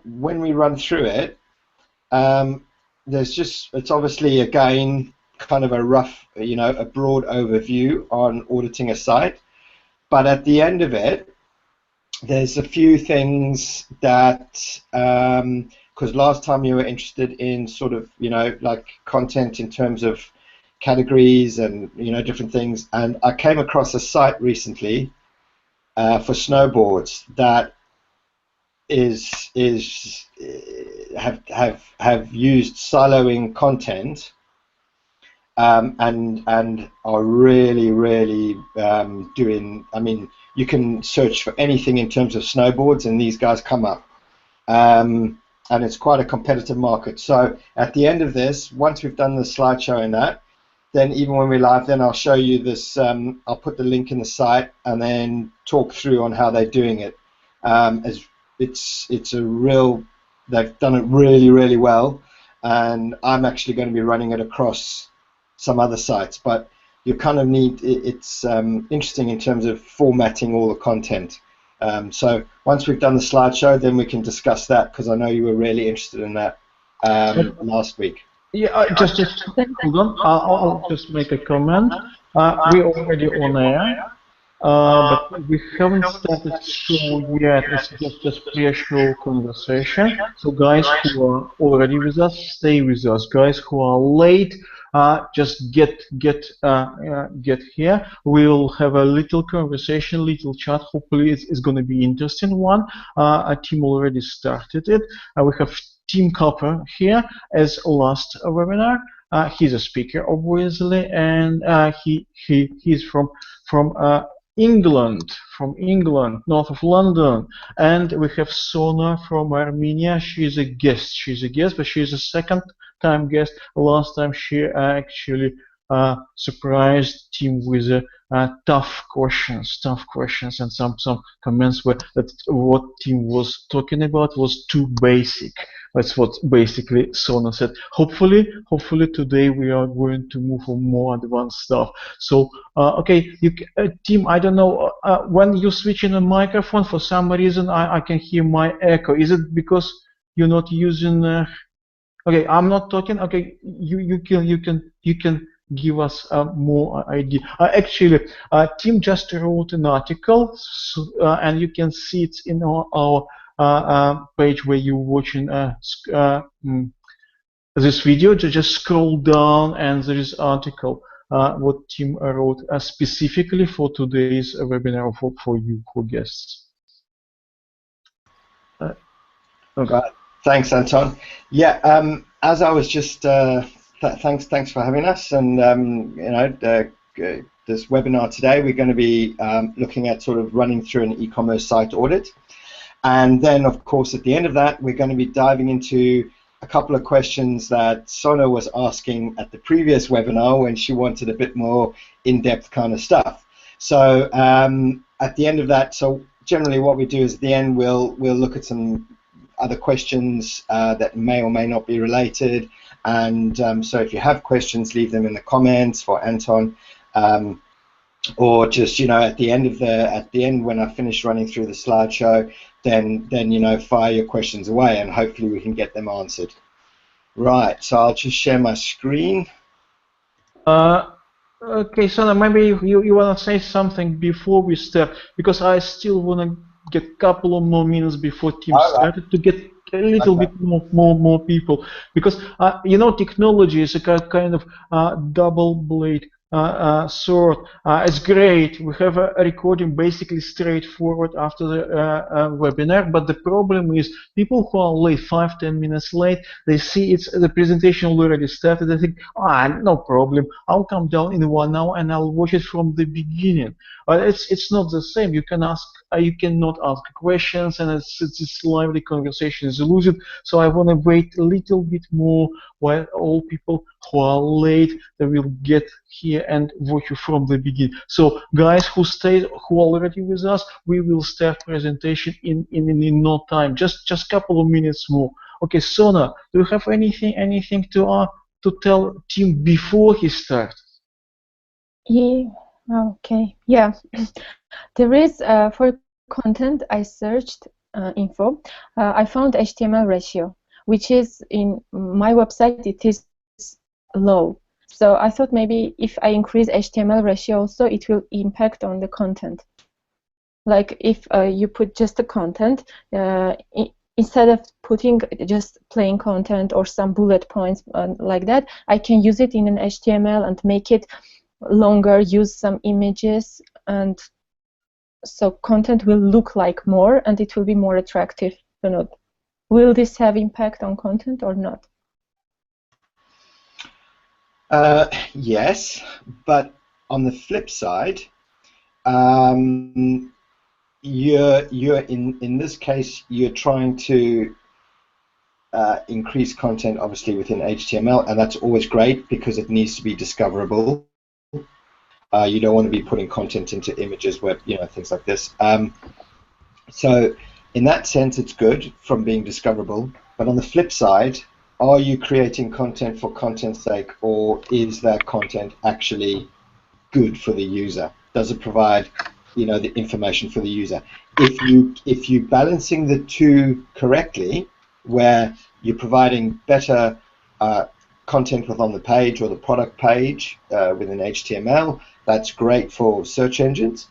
when we run through it, it's obviously, again, kind of a rough, a broad overview on auditing a site. But at the end of it, there's a few things that, because last time you were interested in sort of, like content in terms of categories and, different things. And I came across a site recently for snowboards that have used siloing content and are really doing. I mean, you can search for anything in terms of snowboards, and these guys come up, and it's quite a competitive market. So at the end of this, once we've done the slideshow in that, then even when we're live, then I'll show you this. I'll put the link in the site and then talk through on how they're doing it. As it's a real, they've done it really well, and I'm actually going to be running it across some other sites, but you kind of need, it's interesting in terms of formatting all the content. So once we've done the slideshow, then we can discuss that, because I know you were really interested in that last week. Yeah, just hold on. I'll just make a comment. We're already on air. But we haven't started show yet. It's just a pre-show conversation. So guys who are already with us, stay with us. Guys who are late, just get here. We'll have a little conversation, little chat. Hopefully, it's going to be an interesting one. Our team already started it. We have Tim Copper here as last webinar. He's a speaker, obviously, and he's from England, north of London. And we have Sona from Armenia. She's a guest, but she's a second-time guest. Last time she actually surprised Tim with tough questions, and some comments were that what Tim was talking about was too basic. That's what basically Sona said. Hopefully today we are going to move on more advanced stuff. So, okay, Tim, I don't know, when you switch in a microphone, for some reason I can hear my echo. Is it because you're not using? Okay, I'm not talking. Okay, you can give us more idea. Actually, Tim just wrote an article, and you can see it in our page where you're watching this video. Just scroll down, and there is article what Tim wrote specifically for today's webinar for you, for guests. Okay. Thanks, Anton. Yeah, as I was just thanks for having us, and this webinar today we're going to be looking at sort of running through an e-commerce site audit. And then, of course, at the end of that, we're going to be diving into a couple of questions that Sona was asking at the previous webinar when she wanted a bit more in-depth kind of stuff. So at the end of that, so generally what we do is at the end we'll look at some other questions that may or may not be related. And so if you have questions, leave them in the comments for Anton. Or just, at the end when I finish running through the slideshow, then fire your questions away, and hopefully we can get them answered. Right, so I'll just share my screen. Okay, Sona, maybe you want to say something before we start, because I still want to get a couple of more minutes before Tim started to get a little bit more people, because technology is a kind of double blade sword. It's great. We have a recording basically straightforward after the webinar, but the problem is people who are late, 5-10 minutes late, they see the presentation already started. They think, no problem, I'll come down in 1 hour and I'll watch it from the beginning. But it's not the same. You cannot ask questions, and this lively conversation is losing. So I want to wait a little bit more while all people who are late, they will get here and watch you from the beginning. So guys who are already with us, we will start presentation in no time, just couple of minutes more. Okay, Sona, do you have anything to tell Tim before he starts? Yeah. Okay. Yeah. There is for content I searched info, I found HTML ratio, which is in my website, it is low. So I thought maybe if I increase HTML ratio also, it will impact on the content. Like if you put just the content, instead of putting just plain content or some bullet points like that, I can use it in an HTML and make it longer, use some images, and so content will look like more and it will be more attractive to node. Will this have impact on content or not? Yes, but on the flip side, you're in this case you're trying to increase content obviously within HTML, and that's always great because it needs to be discoverable. You don't want to be putting content into images where things like this. So in that sense, it's good from being discoverable. But on the flip side, are you creating content for content's sake, or is that content actually good for the user? Does it provide the information for the user? If you're balancing the two correctly, where you're providing better content within the page or the product page within HTML, that's great for search engines.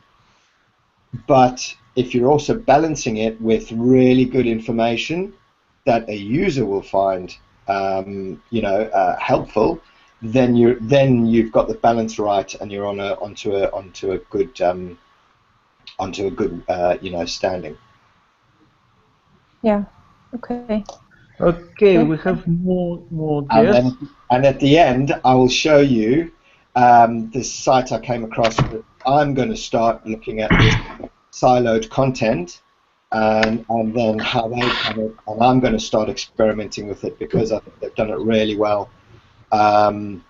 But if you're also balancing it with really good information that a user will find helpful, then you've got the balance right, and you're onto a good standing. Yeah. Okay. Okay, we have more guests. And at the end, I will show you this site I came across. I'm going to start looking at this siloed content and then how they come in, and I'm going to start experimenting with it because I think they've done it really well. And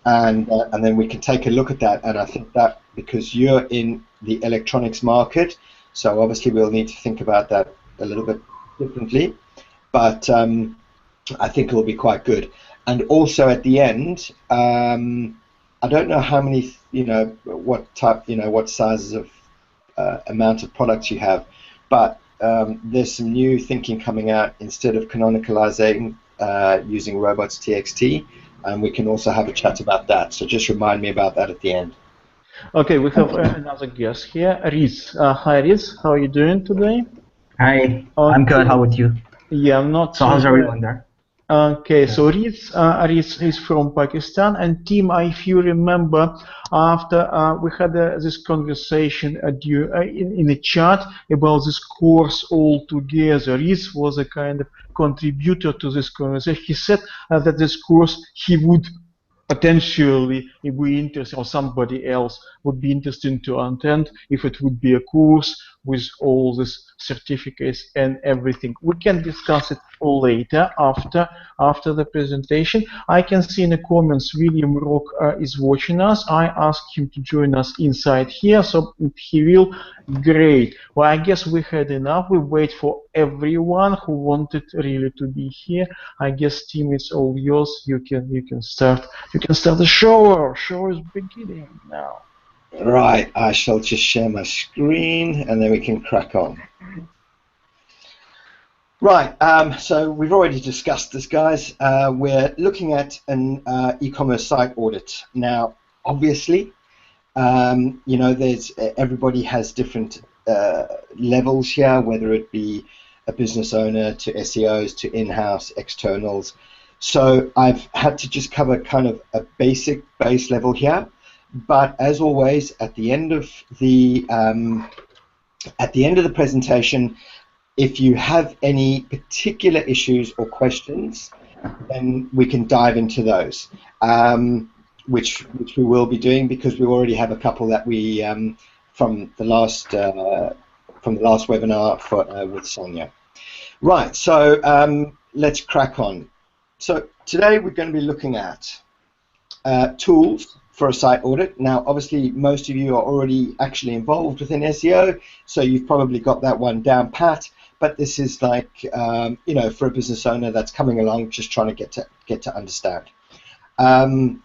then we can take a look at that. And I think that because you're in the electronics market, so obviously we'll need to think about that a little bit differently. But I think it'll be quite good. And also at the end, I don't know how many, what type, what sizes of amount of products you have, but there's some new thinking coming out. Instead of canonicalizing using robots.txt, and we can also have a chat about that. So just remind me about that at the end. Okay, we have another guest here, Riz. Hi, Riz. How are you doing today? Hi, I'm good. How about you? Yeah, I'm not. So how's everyone there? Okay, so Riz is from Pakistan, and Tim, if you remember, after we had this conversation in the chat about this course all together, Riz was a kind of contributor to this conversation. He said that this course he would potentially, if we interested, or somebody else would be interested to attend, if it would be a course with all these certificates and everything. We can discuss it later after the presentation. I can see in the comments William Rock is watching us. I asked him to join us inside here, so he will. Great. Well, I guess we had enough. We wait for everyone who wanted really to be here. I guess Tim, it's all yours. You can start. You can start the show. Our show is beginning now. Right. I shall just share my screen, and then we can crack on. Right, so we've already discussed this, guys. We're looking at an e-commerce site audit. Now, obviously, there's everybody has different levels here, whether it be a business owner to SEOs to in-house externals. So I've had to just cover kind of a basic base level here. But as always, at the end of the presentation, if you have any particular issues or questions, then we can dive into those, which we will be doing because we already have a couple that we from the last webinar with Sonia. Right, so let's crack on. So today we're going to be looking at tools for a site audit. Now, obviously, most of you are already actually involved within SEO, so you've probably got that one down pat. But this is like, for a business owner that's coming along, just trying to get to understand. Domain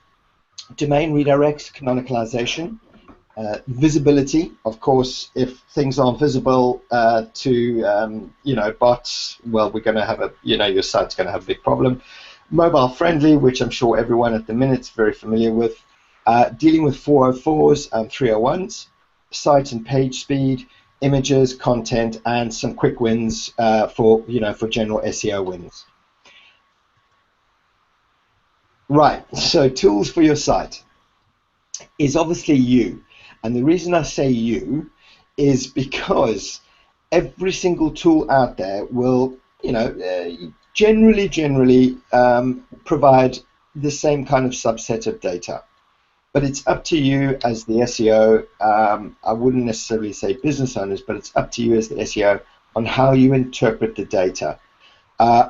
redirects, canonicalization. Visibility, of course, if things aren't visible to bots, well, we're going to have your site's going to have a big problem. Mobile friendly, which I'm sure everyone at the minute is very familiar with. Dealing with 404s and 301s, site and page speed, images, content, and some quick wins for general SEO wins. Right, so tools for your site is obviously you. And the reason I say you is because every single tool out there will, generally provide the same kind of subset of data. But it's up to you as the SEO, I wouldn't necessarily say business owners, but it's up to you as the SEO on how you interpret the data.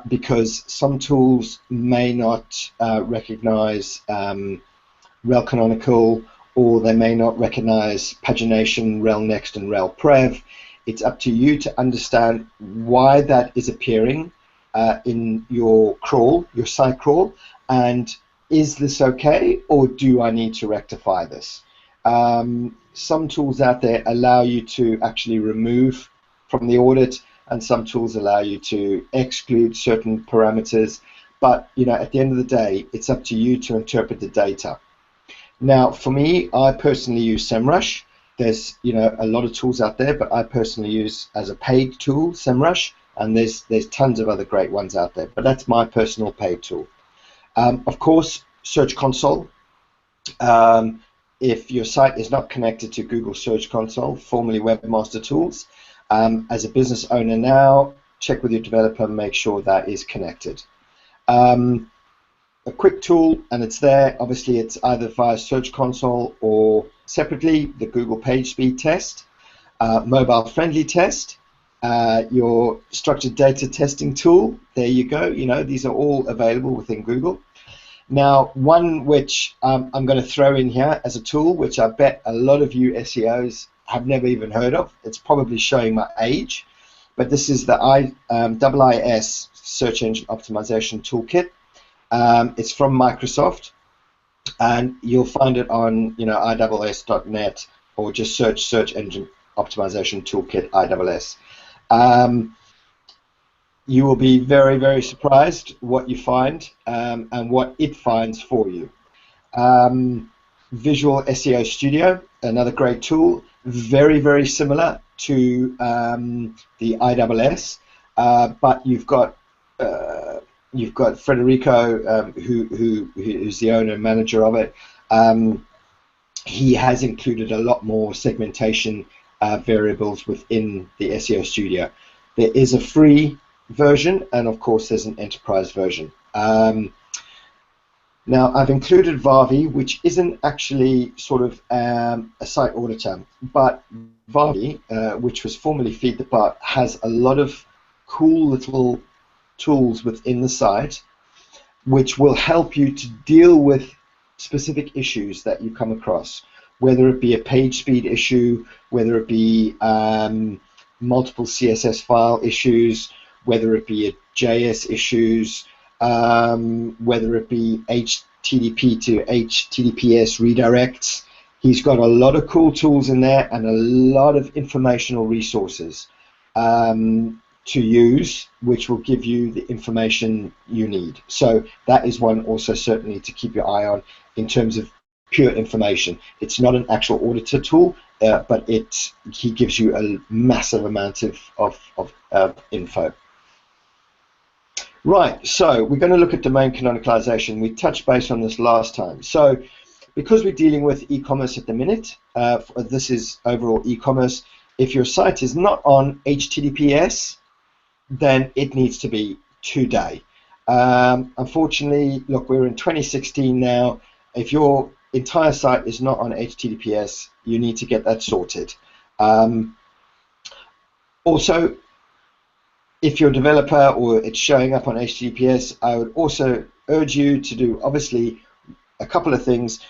Because some tools may not recognize rel canonical, or they may not recognize pagination, rel next, and rel prev. It's up to you to understand why that is appearing in your crawl, your site crawl, and is this okay, or do I need to rectify this? Some tools out there allow you to actually remove from the audit, and some tools allow you to exclude certain parameters. But at the end of the day, it's up to you to interpret the data. Now, for me, I personally use SEMrush. There's a lot of tools out there, but I personally use as a paid tool SEMrush, and there's tons of other great ones out there. But that's my personal paid tool. Of course, Search Console. If your site is not connected to Google Search Console, formerly Webmaster Tools, as a business owner now, check with your developer, make sure that is connected. A quick tool, and it's there. Obviously, it's either via Search Console or separately, the Google Page Speed Test, Mobile Friendly Test, your Structured Data Testing tool. There you go. These are all available within Google. Now, one which I'm going to throw in here as a tool, which I bet a lot of you SEOs have never even heard of. It's probably showing my age, but this is the IIS Search Engine Optimization Toolkit. It's from Microsoft, and you'll find it on IIS.net, or just Search Engine Optimization Toolkit IIS. You will be very, very surprised what you find and what it finds for you. Visual SEO Studio, another great tool, very, very similar to the IIS, but you've got Federico, who's the owner and manager of it. He has included a lot more segmentation variables within the SEO Studio. There is a free version, and of course there's an enterprise version. Now, I've included Varvi, which isn't actually sort of a site auditor, but Varvi, which was formerly Feed the Bot, has a lot of cool little tools within the site which will help you to deal with specific issues that you come across, whether it be a page speed issue, whether it be multiple CSS file issues, whether it be a JS issues, whether it be HTTP to HTTPS redirects. He's got a lot of cool tools in there and a lot of informational resources to use, which will give you the information you need. So that is one also certainly to keep your eye on in terms of pure information. It's not an actual auditor tool, but he gives you a massive amount of info. Right, so we're going to look at domain canonicalization. We touched base on this last time. So because we're dealing with e-commerce at the minute, this is overall e-commerce. If your site is not on HTTPS, then it needs to be today. Unfortunately, look, we're in 2016 now. If your entire site is not on HTTPS, you need to get that sorted. Also, if you're a developer or it's showing up on HTTPS, I would also urge you to do, obviously, a couple of things.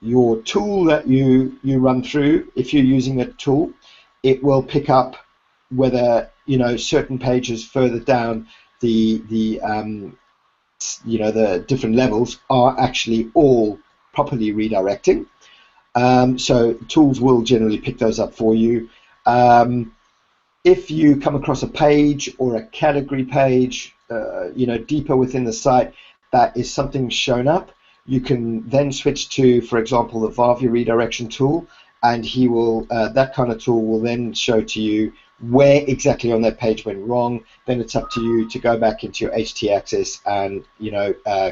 Your tool that you run through, if you're using a tool, it will pick up whether certain pages further down the different levels are actually all properly redirecting. So tools will generally pick those up for you. If you come across a page or a category page, deeper within the site, that is something shown up, you can then switch to, for example, the Varvia redirection tool, and he will, that kind of tool will then show to you where exactly on that page went wrong. Then it's up to you to go back into your htaccess and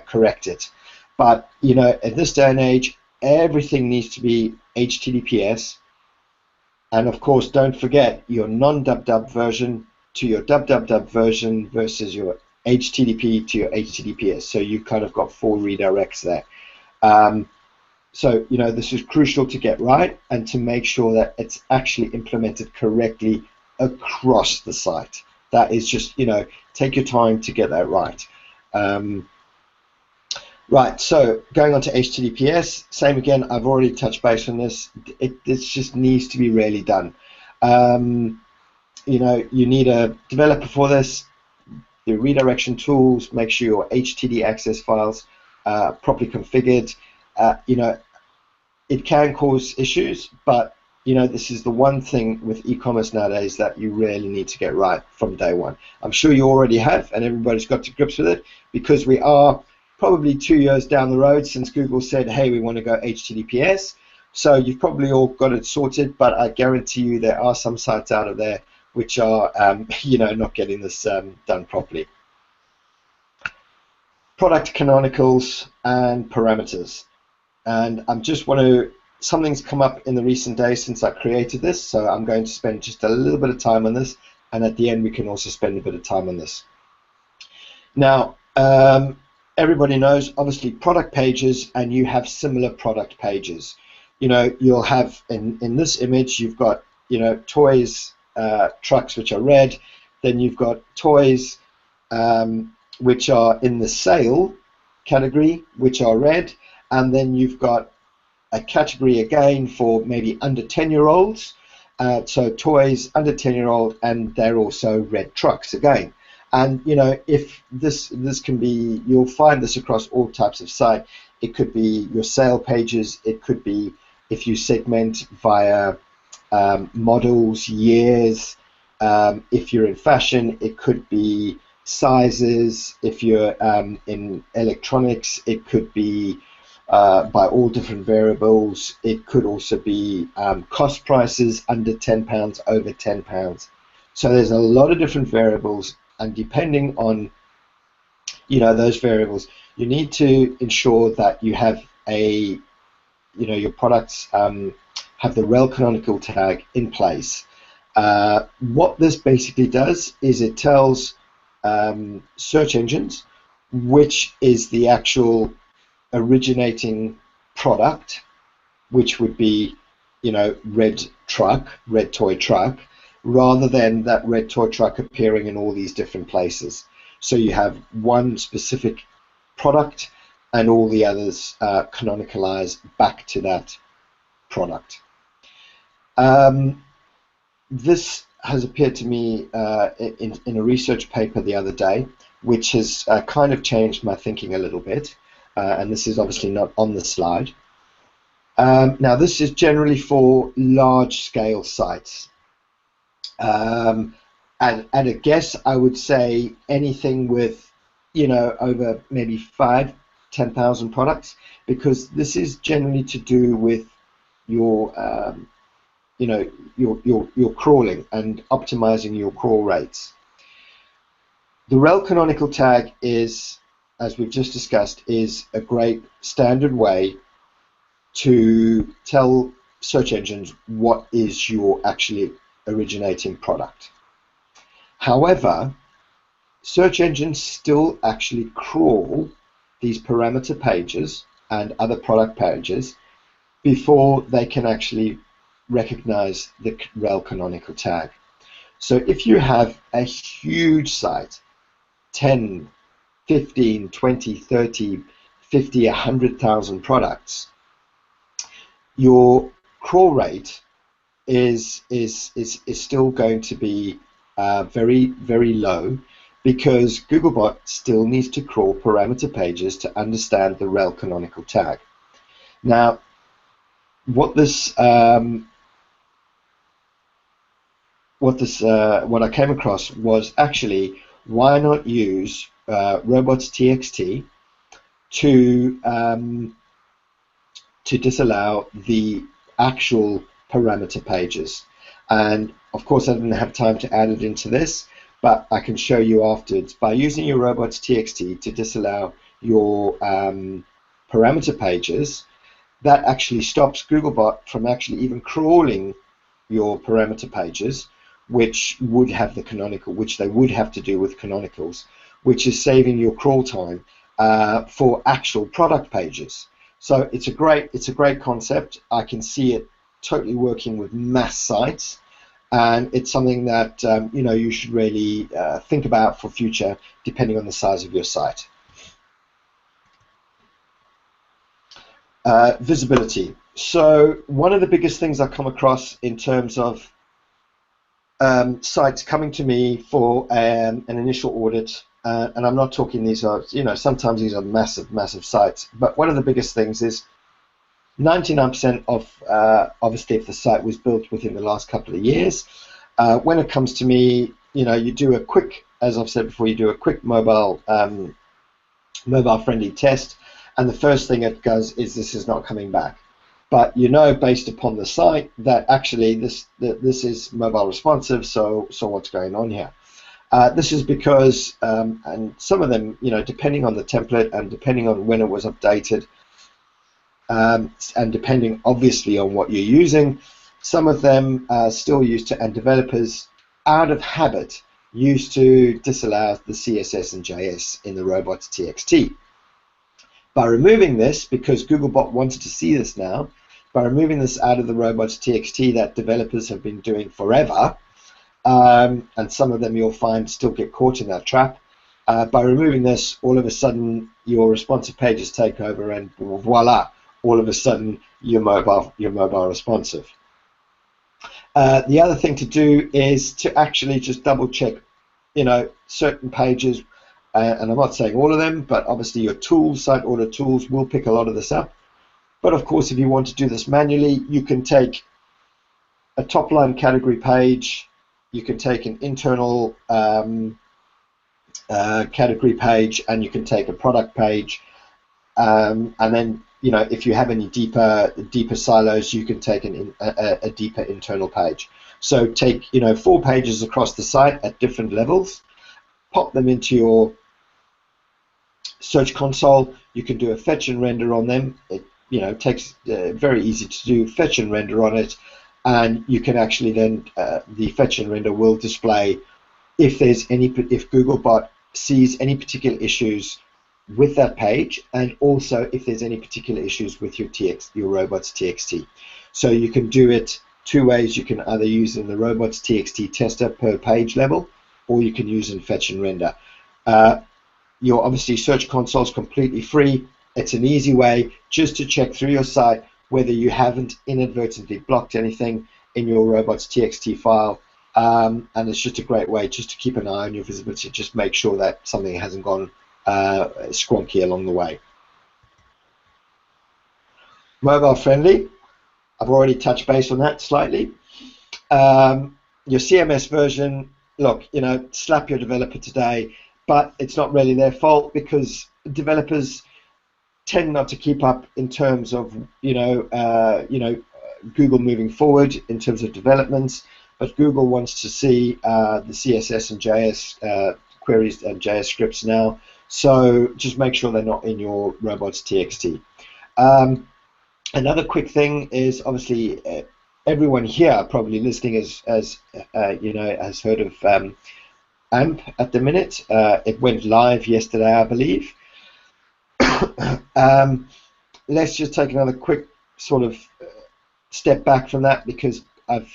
correct it. But at this day and age, everything needs to be HTTPS, and of course, don't forget your non-dub version to your dub version versus your HTTP to your HTTPS. So you've kind of got 4 redirects there. So this is crucial to get right and to make sure that it's actually implemented correctly across the site. That is just take your time to get that right. Right, so going on to HTTPS, same again, I've already touched base on this. This just needs to be really done. You need a developer for this. The redirection tools, make sure your HTTP access files are properly configured. It can cause issues, but this is the one thing with e-commerce nowadays that you really need to get right from day one. I'm sure you already have, and everybody's got to grips with it, because we are probably 2 years down the road since Google said, hey, we want to go HTTPS. So you've probably all got it sorted, but I guarantee you there are some sites out of there which are, not getting this done properly. Product canonicals and parameters. And I just want to, something's come up in the recent days since I created this, so I'm going to spend just a little bit of time on this, and at the end we can also spend a bit of time on this. Now, everybody knows, obviously, product pages, and you have similar product pages. You'll have, in this image, you've got, toys, trucks, which are red. Then you've got toys, which are in the sale category, which are red. And then you've got a category again for maybe under 10-year-olds. So toys under 10-year-old, and they're also red trucks again. And if this can be, you'll find this across all types of site. It could be your sale pages. It could be if you segment via models, years. If you're in fashion, it could be sizes. If you're in electronics, it could be by all different variables. It could also be cost prices under £10, over £10. So there's a lot of different variables. And depending on those variables, you need to ensure that you have your products have the rel canonical tag in place. What this basically does is it tells search engines which is the actual originating product, which would be red toy truck, rather than that red toy truck appearing in all these different places. So you have one specific product and all the others canonicalize back to that product. This has appeared to me in a research paper the other day, which has kind of changed my thinking a little bit, and this is obviously not on the slide. Now this is generally for large-scale sites. And I guess I would say anything with, over maybe 5,000-10,000 products, because this is generally to do with your, your crawling and optimizing your crawl rates. The rel canonical tag is, as we've just discussed, is a great standard way to tell search engines what is your actually originating product. However, search engines still actually crawl these parameter pages and other product pages before they can actually recognize the rel canonical tag. So if you have a huge site, 10, 15, 20, 30, 50, 100,000 products, your crawl rate is still going to be very, very low, because Googlebot still needs to crawl parameter pages to understand the rel canonical tag. Now, what I came across was actually, why not use robots.txt to disallow the actual parameter pages. And of course I didn't have time to add it into this, but I can show you afterwards. By using your robots.txt to disallow your parameter pages, that actually stops Googlebot from actually even crawling your parameter pages, which would have the canonical, which they would have to do with canonicals, which is saving your crawl time for actual product pages. So it's a great concept. I can see it totally working with mass sites, and it's something that you know, you should really think about for future, depending on the size of your site. Visibility. So one of the biggest things I come across in terms of sites coming to me for an initial audit, and I'm not talking, these are, you know, sometimes these are massive sites, but one of the biggest things is 99% of obviously if the site was built within the last couple of years, when it comes to me, you know, you do a quick, as I've said before, you do a quick mobile friendly test, and the first thing it does is this is not coming back. But you know, based upon the site, that actually this is mobile responsive. So what's going on here? This is because, and some of them, you know, depending on the template and depending on when it was updated, and depending obviously on what you're using, some of them are still used to, and developers out of habit used to disallow the CSS and JS in the robots.txt. By removing this, because Googlebot wanted to see this now, by removing this out of the robots.txt that developers have been doing forever, and some of them you'll find still get caught in that trap, by removing this, all of a sudden your responsive pages take over, and voila, all of a sudden you're mobile responsive. The other thing to do is to actually just double check, you know, certain pages, and I'm not saying all of them, but obviously your tools, site audit tools, will pick a lot of this up. But of course, if you want to do this manually, you can take a top line category page, you can take an internal category page, and you can take a product page, and then, you know, if you have any deeper silos, you can take a deeper internal page. So take, you know, 4 pages across the site at different levels, pop them into your search console. You can do a fetch and render on them. It, you know, takes very easy to do, fetch and render on it, and you can actually then the fetch and render will display if Googlebot sees any particular issues with that page, and also if there's any particular issues with your robots.txt. So you can do it 2 ways. You can either use in the robots.txt tester per page level, or you can use in fetch and render. Your obviously search console is completely free. It's an easy way just to check through your site whether you haven't inadvertently blocked anything in your robots.txt file, and it's just a great way just to keep an eye on your visibility, just make sure that something hasn't gone squonky along the way. Mobile friendly, I've already touched base on that slightly. Your CMS version, look, you know, slap your developer today, but it's not really their fault, because developers tend not to keep up in terms of, you know, Google moving forward in terms of developments, but Google wants to see the CSS and JS queries and JS scripts now. So just make sure they're not in your robots.txt. Another quick thing is, obviously everyone here probably listening as you know, has heard of AMP at the minute. It went live yesterday, I believe. Let's just take another quick sort of step back from that, because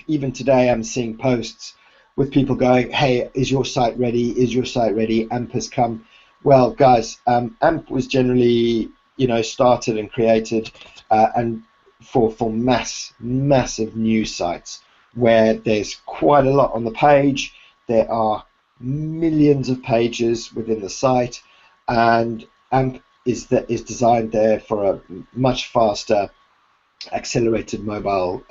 even today I'm seeing posts with people going, hey, is your site ready? Is your site ready? AMP has come. Well, guys, AMP was generally, you know, started and created and for massive news sites where there's quite a lot on the page. There are millions of pages within the site, and AMP is designed there for a much faster accelerated mobile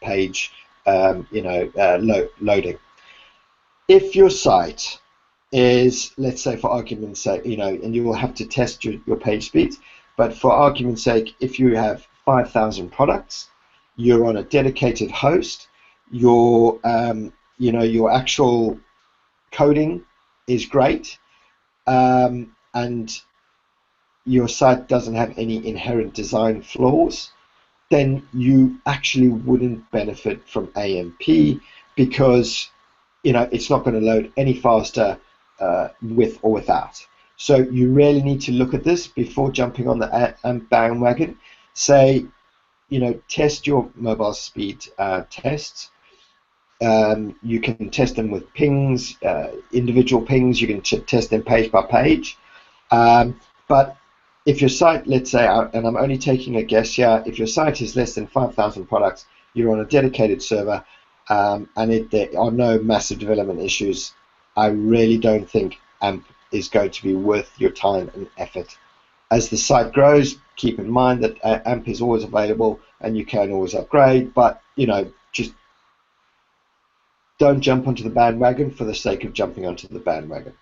page, loading. If your site is, let's say for argument's sake, and you will have to test your page speeds, but for argument's sake, if you have 5,000 products, you're on a dedicated host, your actual coding is great, and your site doesn't have any inherent design flaws, then you actually wouldn't benefit from AMP, because it's not going to load any faster with or without. So you really need to look at this before jumping on the bandwagon. Say, test your mobile speed tests. You can test them with pings, individual pings. You can test them page by page. But if your site, let's say, and I'm only taking a guess here, if your site is less than 5,000 products, you're on a dedicated server, and there are no massive development issues, I really don't think AMP is going to be worth your time and effort. As the site grows, keep in mind that AMP is always available and you can always upgrade, but just don't jump onto the bandwagon for the sake of jumping onto the bandwagon.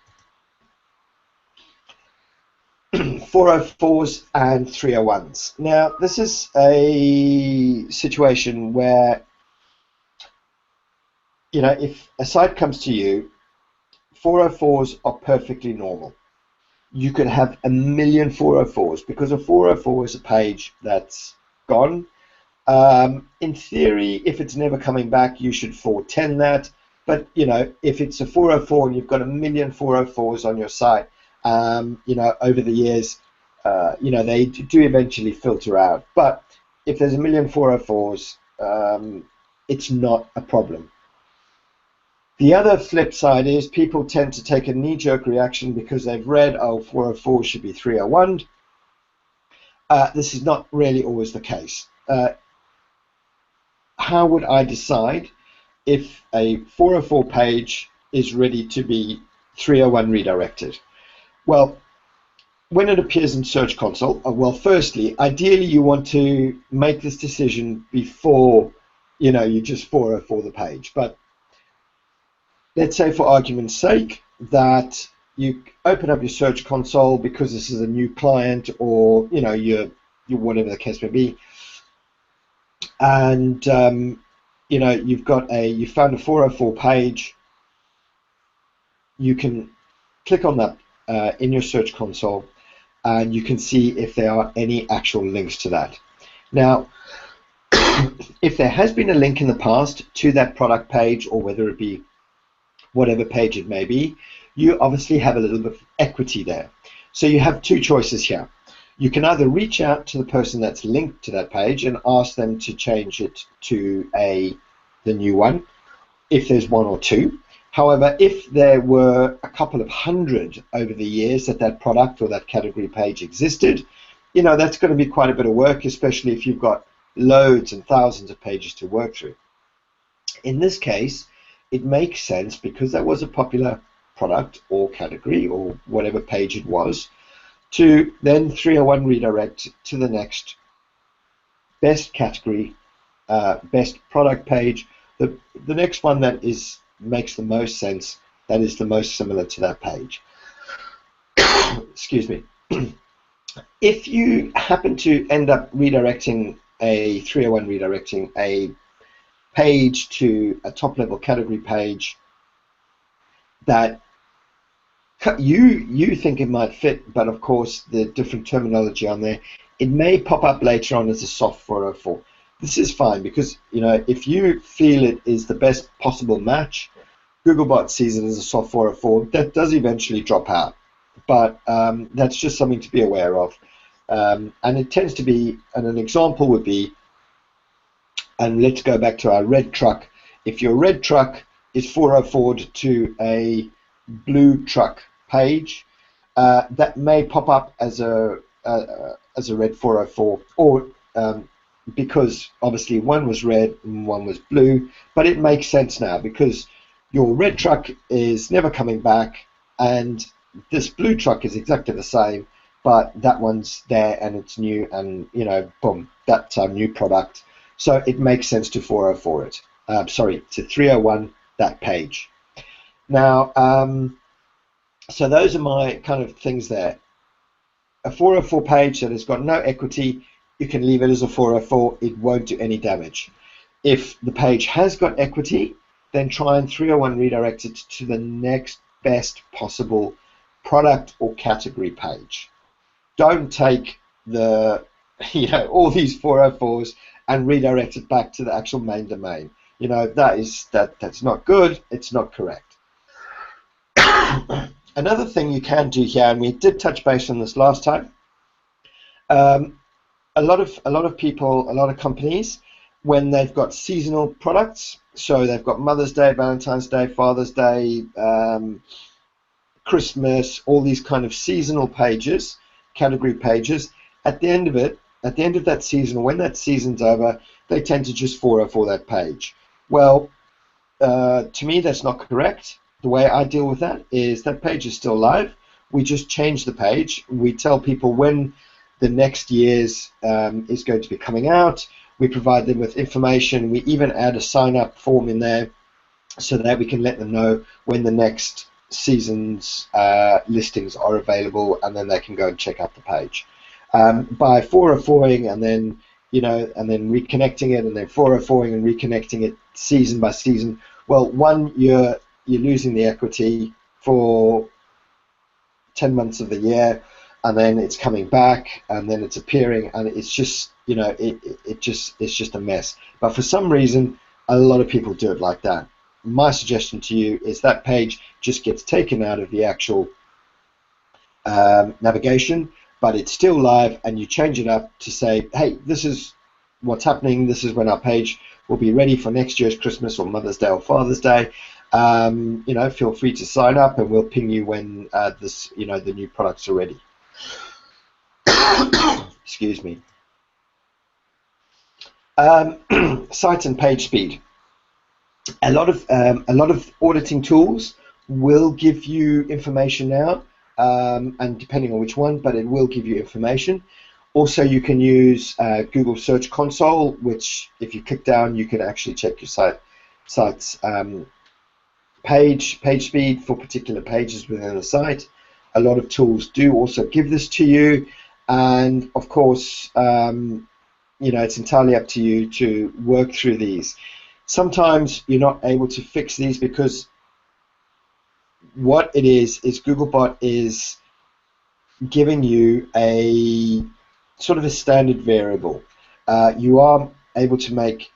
404s and 301s. Now, this is a situation where, if a site comes to you, 404s are perfectly normal. You could have a million 404s, because a 404 is a page that's gone. In theory, if it's never coming back, you should 410 that. But if it's a 404 and you've got a million 404s on your site, over the years, they do eventually filter out. But if there's a million 404s, it's not a problem. The other flip side is people tend to take a knee-jerk reaction because they've read, 404 should be 301. This is not really always the case. How would I decide if a 404 page is ready to be 301 redirected? Well, when it appears in Search Console, firstly, ideally you want to make this decision before you just 404 the page. But let's say, for argument's sake, that you open up your Search Console because this is a new client, or you're whatever the case may be, and you found a 404 page. You can click on that in your Search Console, and you can see if there are any actual links to that. Now, if there has been a link in the past to that product page, or whether it be whatever page it may be, you obviously have a little bit of equity there. So you have two choices here. You can either reach out to the person that's linked to that page and ask them to change it to the new one, if there's one or two. However, if there were a couple of hundred over the years that product or that category page existed, that's going to be quite a bit of work, especially if you've got loads and thousands of pages to work through. In this case, it makes sense, because that was a popular product or category or whatever page it was, to then 301 redirect to the next best category, best product page, the next one that makes the most sense, that is the most similar to that page. Excuse me. If you happen to end up redirecting a 301 redirecting a page to a top level category page that you think it might fit, but of course the different terminology on there, it may pop up later on as a soft 404. This is fine, because if you feel it is the best possible match, Googlebot sees it as a soft 404. That does eventually drop out, but that's just something to be aware of. And it tends to be, and an example would be, and let's go back to our red truck. If your red truck is 404'd to a blue truck page, that may pop up as a red 404, or because obviously one was red and one was blue, but it makes sense now because your red truck is never coming back and this blue truck is exactly the same. but that one's there and it's new, and you know, boom, that's our new product. So it makes sense to 404 it. To 301 that page. Now, so those are my kind of things there. A 404 page that has got no equity, you can leave it as a 404. It won't do any damage. If the page has got equity, then try and 301 redirect it to the next best possible product or category page. Don't take the, you know, all these 404s and redirect it back to the actual main domain. You know, that's not good. It's not correct. Another thing you can do here, and we did touch base on this last time, a lot of people, a lot of companies, when they've got seasonal products, so they've got Mother's Day, Valentine's Day, Father's Day, Christmas, all these kind of seasonal pages, category pages, at the end of that season, when that season's over, they tend to just 404 that page. Well, to me, that's not correct. The way I deal with that is that page is still live. We just change the page. We tell people when the next year's is going to be coming out. We provide them with information. We even add a sign-up form in there so that we can let them know when the next season's listings are available, and then they can go and check out the page. By 404ing and then, you know, and then reconnecting it, and then 404ing and reconnecting it season by season, well, one, you're losing the equity for 10 months of the year, and then it's coming back, and then it's appearing, and it's just, you know, it's just a mess. But for some reason, a lot of people do it like that. My suggestion to you is that page just gets taken out of the actual navigation, but it's still live, and you change it up to say, hey, this is what's happening. This is when our page will be ready for next year's Christmas or Mother's Day or Father's Day. You know, feel free to sign up, and we'll ping you when the new products are ready. Excuse me. Site and page speed. A lot of auditing tools will give you information now, and depending on which one, but it will give you information. Also, you can use Google Search Console, which if you click down, you can actually check your site's page speed for particular pages within the site. A lot of tools do also give this to you, and of course, you know, it's entirely up to you to work through these. Sometimes you're not able to fix these because what it is Googlebot is giving you a sort of a standard variable. You are able to make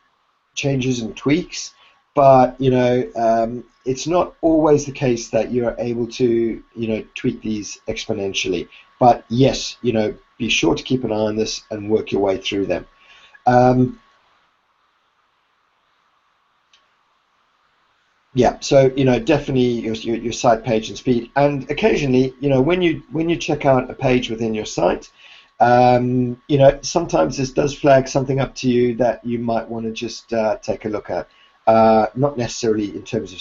changes and tweaks, but you know, it's not always the case that you're able to, you know, tweak these exponentially. But yes, you know, be sure to keep an eye on this and work your way through them. Yeah, so you know, definitely your site page and speed, and occasionally, you know, when you check out a page within your site, you know, sometimes this does flag something up to you that you might want to just take a look at. Not necessarily in terms of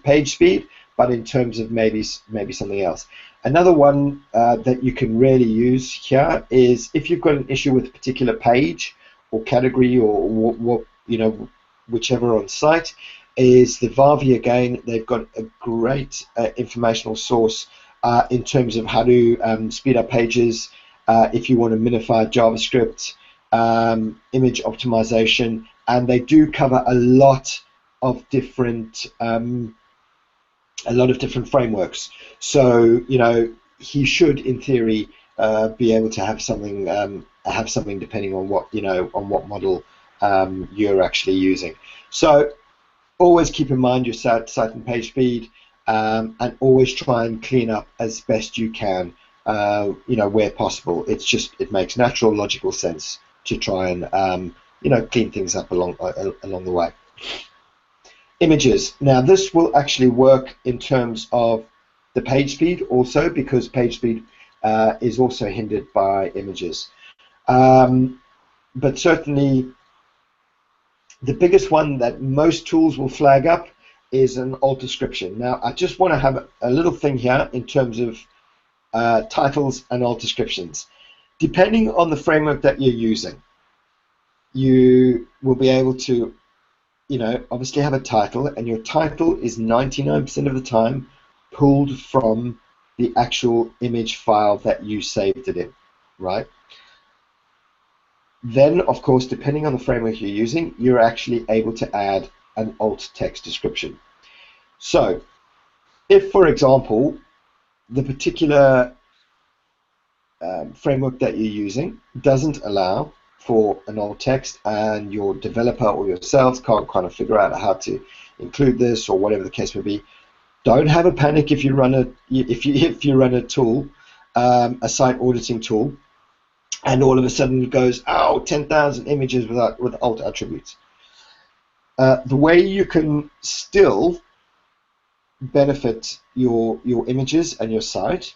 page speed, but in terms of maybe something else. Another one that you can really use here is if you've got an issue with a particular page or category or what you know, whichever on site, is the Varvy. Again, they've got a great informational source in terms of how to speed up pages. If you want to minify JavaScript, image optimization, and they do cover a lot of different frameworks. So you know, he should, in theory, be able to have something depending on what, you know, on what model you're actually using. So always keep in mind your site and page speed, and always try and clean up as best you can. You know, where possible. It makes natural, logical sense to try and you know, clean things up along the way. Images. Now, this will actually work in terms of the page speed also, because page speed is also hindered by images. But certainly, the biggest one that most tools will flag up is an alt description. Now, I just want to have a little thing here in terms of titles and alt descriptions. Depending on the framework that you're using, you will be able to, obviously have a title, and your title is 99% of the time pulled from the actual image file that you saved it in, right? Then, of course, depending on the framework you're using, you're actually able to add an alt text description. So, if, for example, the particular framework that you're using doesn't allow for an alt text, and your developer or yourselves can't kind of figure out how to include this, or whatever the case may be, don't have a panic if you run a tool, a site auditing tool, and all of a sudden it goes, 10,000 images with alt attributes. The way you can still benefit your images and your site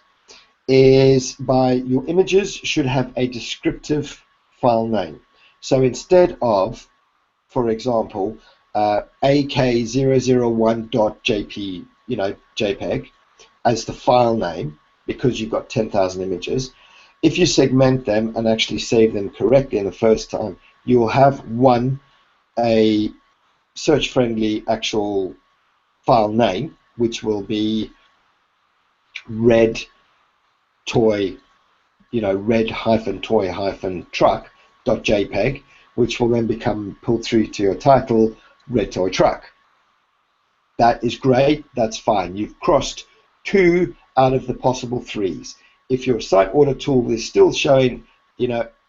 is by, your images should have a descriptive file name. So instead of, for example, ak001.jp, JPEG as the file name, because you've got 10,000 images, if you segment them and actually save them correctly in the first time, you'll have a search-friendly actual file name, which will be red toy, red-toy-truck.jpg, which will then become pulled through to your title, red toy truck. That is great, that's fine. You've crossed 2 out of the possible 3s. If your site audit tool is still showing, 16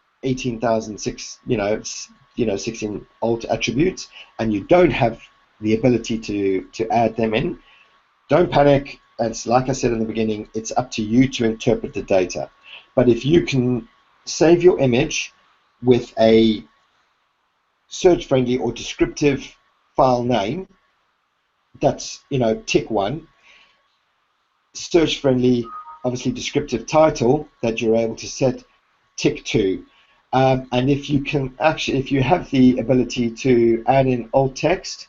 alt attributes, and you don't have the ability to add them in, don't panic. It's like I said in the beginning, it's up to you to interpret the data. But if you can save your image with a search-friendly or descriptive file name, that's, tick 1, search-friendly, obviously descriptive title that you're able to set, tick 2. And if you can if you have the ability to add in alt text,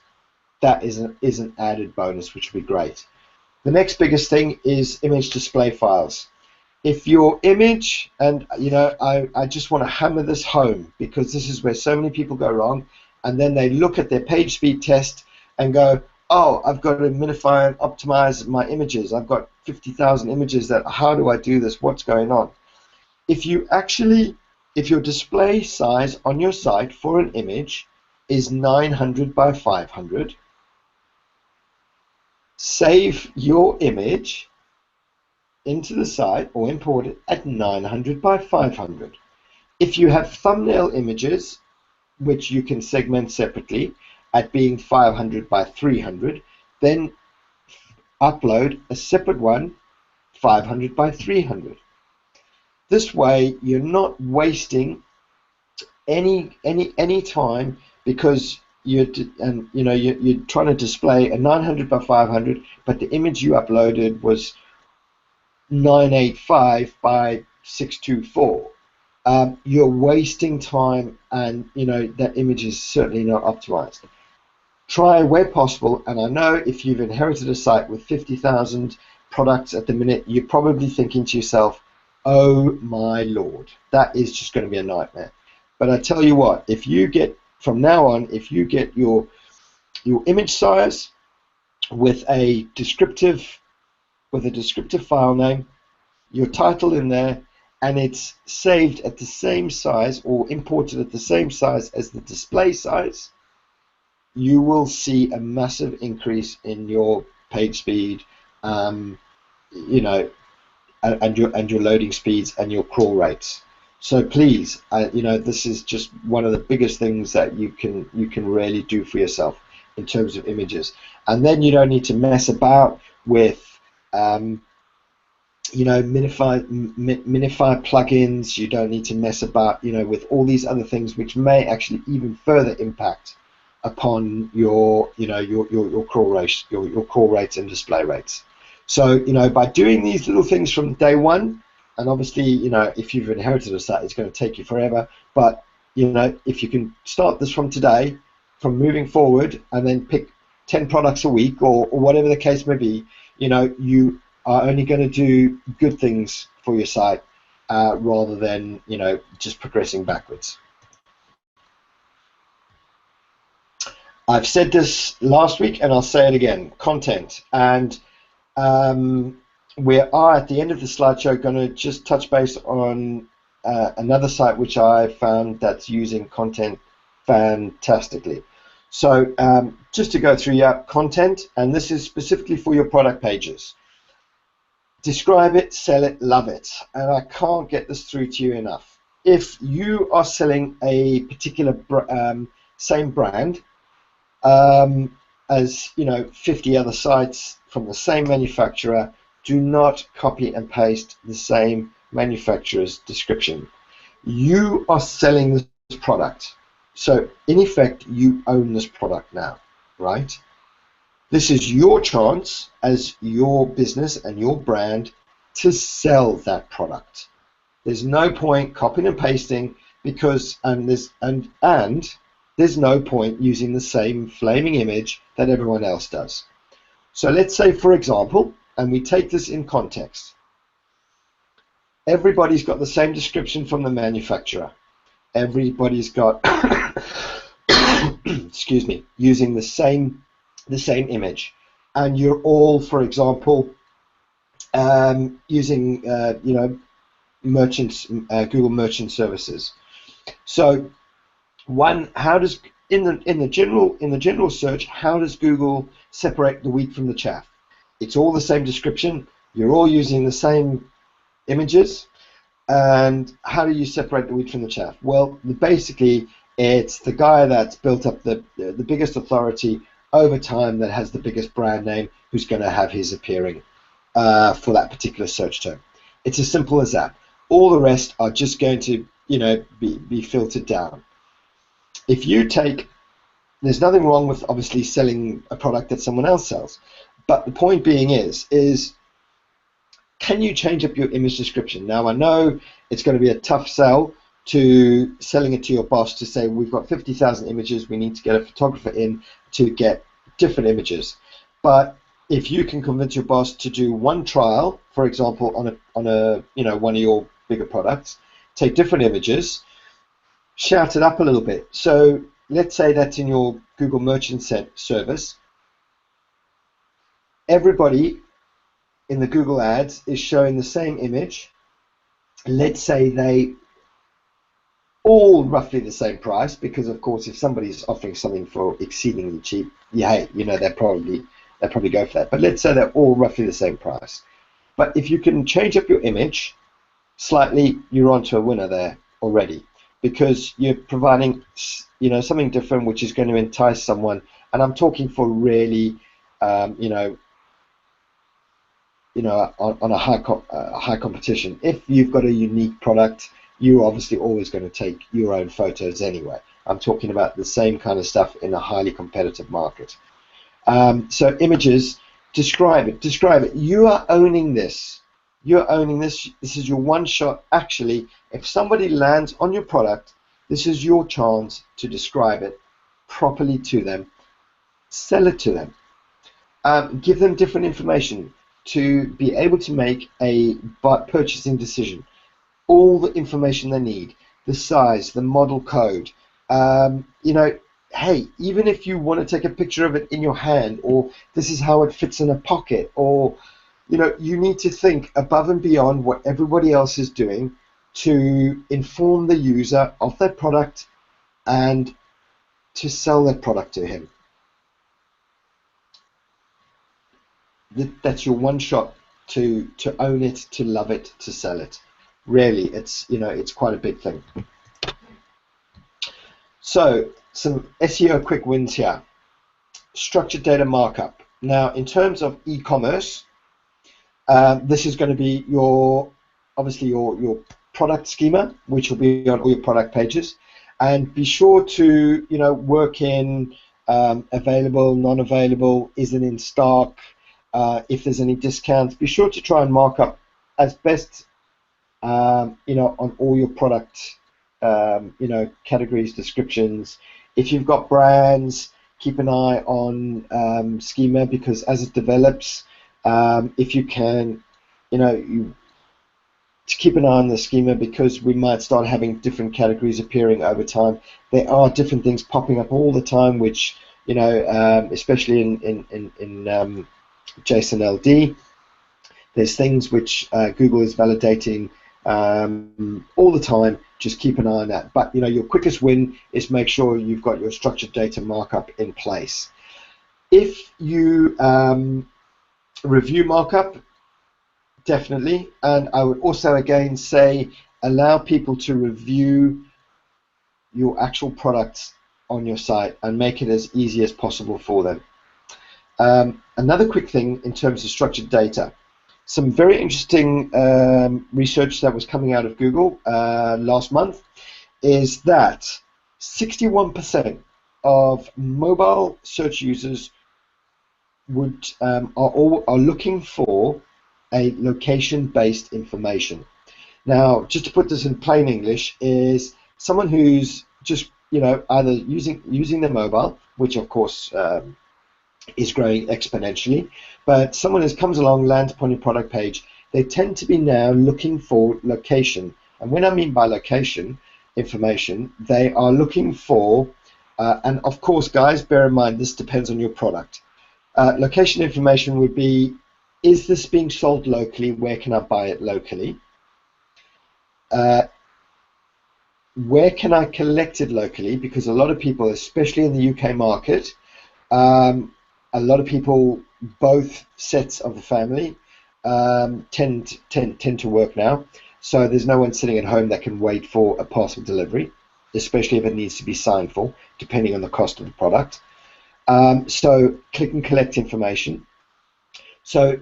that is an added bonus, which would be great. The next biggest thing is image display files. If your image, and I just want to hammer this home, because this is where so many people go wrong, and then they look at their page speed test and go, I've got to minify and optimize my images. I've got 50,000 images. How do I do this? What's going on? If your display size on your site for an image is 900 by 500, save your image into the site or import it at 900 by 500. If you have thumbnail images, which you can segment separately at being 500 by 300, then upload a separate one, 500 by 300. This way, you're not wasting any time, because you're trying to display a 900 by 500, but the image you uploaded was 985 by 624. You're wasting time, and that image is certainly not optimized. Try where possible, and I know if you've inherited a site with 50,000 products at the minute, you're probably thinking to yourself, oh my lord, that is just going to be a nightmare. But I tell you what, if you get, from now on, if you get your image size with a descriptive file name, your title in there, and it's saved at the same size or imported at the same size as the display size, you will see a massive increase in your page speed, and your loading speeds and your crawl rates. So please, this is just one of the biggest things that you can really do for yourself in terms of images. And then you don't need to mess about with minify plugins. You don't need to mess about with all these other things, which may actually even further impact upon your crawl rates, your crawl rates and display rates. So by doing these little things from day one, and obviously if you've inherited a site, it's going to take you forever, but if you can start this from today, from moving forward, and then pick 10 products a week or whatever the case may be, you are only going to do good things for your site, rather than just progressing backwards. I've said this last week and I'll say it again: content. And we are at the end of the slideshow going to just touch base on another site which I found that's using content fantastically. So just to go through your content, and this is specifically for your product pages. Describe it, sell it, love it. And I can't get this through to you enough. If you are selling a particular same brand as 50 other sites from the same manufacturer, do not copy and paste the same manufacturer's description. You are selling this product, so in effect you own this product now, right? This is your chance as your business and your brand to sell that product. There's no point copying and pasting, because there's no point using the same flaming image that everyone else does. So let's say, for example, and we take this in context, everybody's got the same description from the manufacturer. Everybody's got excuse me, using the same image, and you're all, for example, using Google Merchant Services. So how does in the general search, how does Google separate the wheat from the chaff? It's all the same description. You're all using the same images. And how do you separate the wheat from the chaff? Well, basically, it's the guy that's built up the biggest authority over time, that has the biggest brand name, who's going to have his appearing for that particular search term. It's as simple as that. All the rest are just going to be filtered down. If you take, there's nothing wrong with obviously selling a product that someone else sells, but the point being is can you change up your image description? Now, I know it's going to be a tough sell to selling it to your boss to say, we've got 50,000 images, we need to get a photographer in to get different images. But if you can convince your boss to do one trial, for example, on a one of your bigger products, take different images, shout it up a little bit. So let's say that's in your Google Merchant Service. Everybody in the Google Ads is showing the same image. Let's say they all roughly the same price, because of course if somebody's offering something for exceedingly cheap, they'll probably go for that. But let's say they're all roughly the same price. But if you can change up your image slightly, you're onto a winner there already, because you're providing something different which is going to entice someone. And I'm talking for really on a high competition. If you've got a unique product, you're obviously always going to take your own photos anyway. I'm talking about the same kind of stuff in a highly competitive market. So images, describe it. You are owning this. You're owning this. This is your one shot. Actually, if somebody lands on your product, this is your chance to describe it properly to them. Sell it to them. Give them different information to be able to make a purchasing decision. All the information they need, the size, the model code. Hey, even if you want to take a picture of it in your hand, or this is how it fits in a pocket, or you need to think above and beyond what everybody else is doing to inform the user of their product and to sell that product to him. That's your one shot to own it, to love it, to sell it. Really, it's quite a big thing. So some SEO quick wins here. Structured data markup. Now, in terms of e-commerce, this is going to be your product schema, which will be on all your product pages, and be sure to work in available, non-available, isn't in stock. If there's any discounts, be sure to try and mark up as best on all your product categories, descriptions. If you've got brands, keep an eye on schema, because as it develops, if you can to keep an eye on the schema, because we might start having different categories appearing over time. There are different things popping up all the time, which, you know, especially in JSON LD, there's things which Google is validating all the time. Just keep an eye on that. But, you know, your quickest win is make sure you've got your structured data markup in place. If you review markup, definitely, and I would also again say allow people to review your actual products on your site and make it as easy as possible for them. Another quick thing in terms of structured data, some very interesting research that was coming out of Google last month is that 61% of mobile search users are looking for a location-based information. Now, just to put this in plain English, is someone who's just, you know, either using their mobile, which of course is growing exponentially, but someone who comes along, lands upon your product page, they tend to be now looking for location. And when I mean by location information, they are looking for, and of course, guys, bear in mind this depends on your product. Location information would be, is this being sold locally? Where can I buy it locally? Where can I collect it locally? Because a lot of people, especially in the UK market, a lot of people, both sets of the family, tend to work now. So there's no one sitting at home that can wait for a parcel delivery, especially if it needs to be signed for, depending on the cost of the product. So click and collect information. So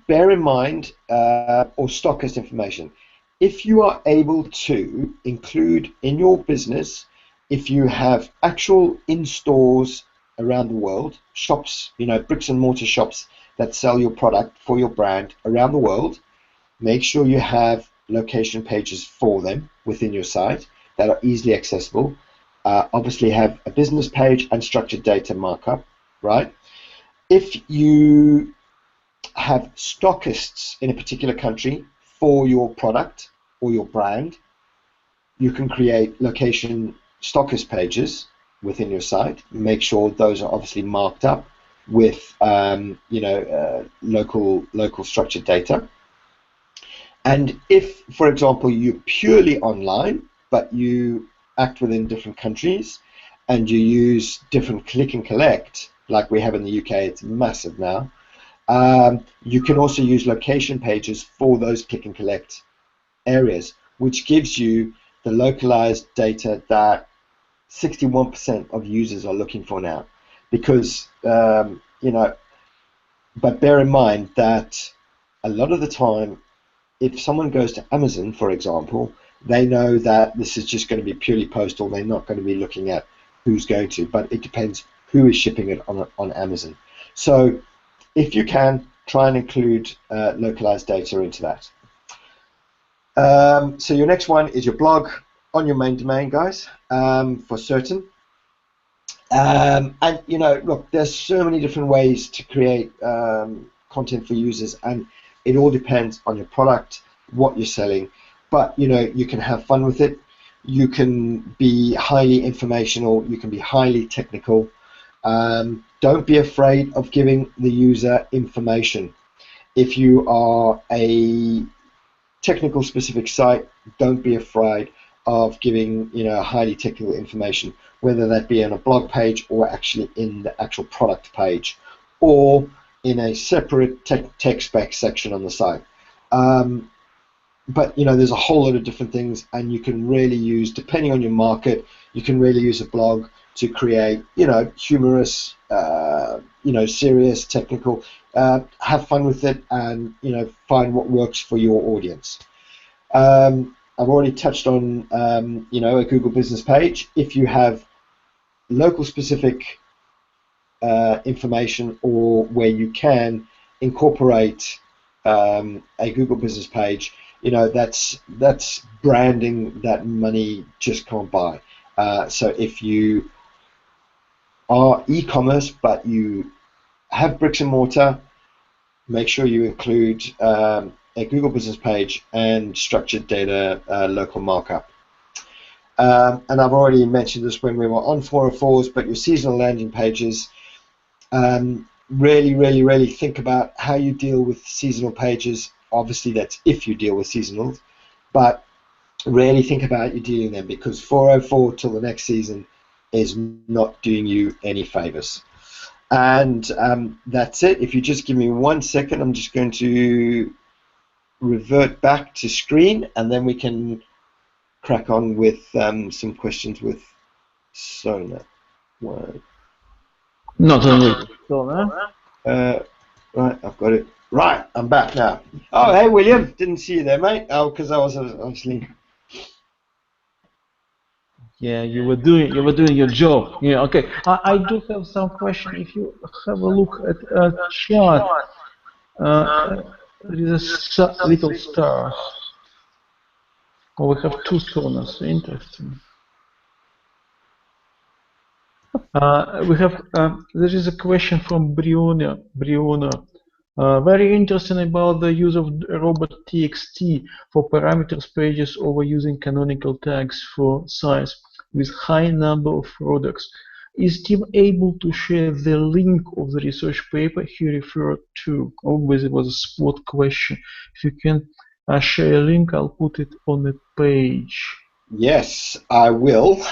bear in mind, or stockist information. If you are able to include in your business, if you have actual in-stores around the world, shops, you know, bricks and mortar shops that sell your product for your brand around the world, make sure you have location pages for them within your site that are easily accessible. Obviously have a business page and structured data markup, right? If you have stockists in a particular country for your product or your brand, you can create location stockist pages within your site. Make sure those are obviously marked up with you know, local structured data. And if, for example, you're purely online but you act within different countries and you use different click and collect, like we have in the UK, it's massive now. You can also use location pages for those click and collect areas, which gives you the localized data that 61% of users are looking for now. Because, you know, but bear in mind that a lot of the time, if someone goes to Amazon, for example, they know that this is just going to be purely postal. They're not going to be looking at who's going to, but it depends who is shipping it on Amazon. So if you can, try and include localized data into that. So your next one is your blog on your main domain, guys, for certain. And, you know, look, there's so many different ways to create content for users, and it all depends on your product, what you're selling. But, you know, you can have fun with it. You can be highly informational. You can be highly technical. Don't be afraid of giving the user information. If you are a technical specific site, don't be afraid of giving, you know, highly technical information, whether that be on a blog page or actually in the actual product page or in a separate tech spec section on the site. But, you know, there's a whole lot of different things, and you can really use, depending on your market, you can really use a blog to create, you know, humorous, you know, serious, technical, have fun with it, and, you know, find what works for your audience. I've already touched on, you know, a Google business page. If you have local specific information, or where you can incorporate a Google business page, you know, that's branding that money just can't buy. So if you are e-commerce but you have bricks and mortar, make sure you include a Google business page, and structured data local markup. And I've already mentioned this when we were on 404s, but your seasonal landing pages, really think about how you deal with seasonal pages. Obviously, that's if you deal with seasonals, but really think about you dealing them, because 404 till the next season is not doing you any favors. And that's it. If you just give me 1 second, I'm just going to revert back to screen, and then we can crack on with some questions with Sona. Not only Sona. Right, I've got it. Right, I'm back now. Oh, hey, William. Didn't see you there, mate. Oh, because I was obviously. Yeah, you were doing your job. Yeah, okay. I do have some question. If you have a look at a chart, there is a little star. Oh, we have two Sonas. Interesting. We have there is a question from Briona. Very interesting about the use of robot.txt for parameters pages over using canonical tags for size with high number of products. Is Tim able to share the link of the research paper he referred to? Always it was a spot question. If you can share a link, I'll put it on the page. Yes, I will.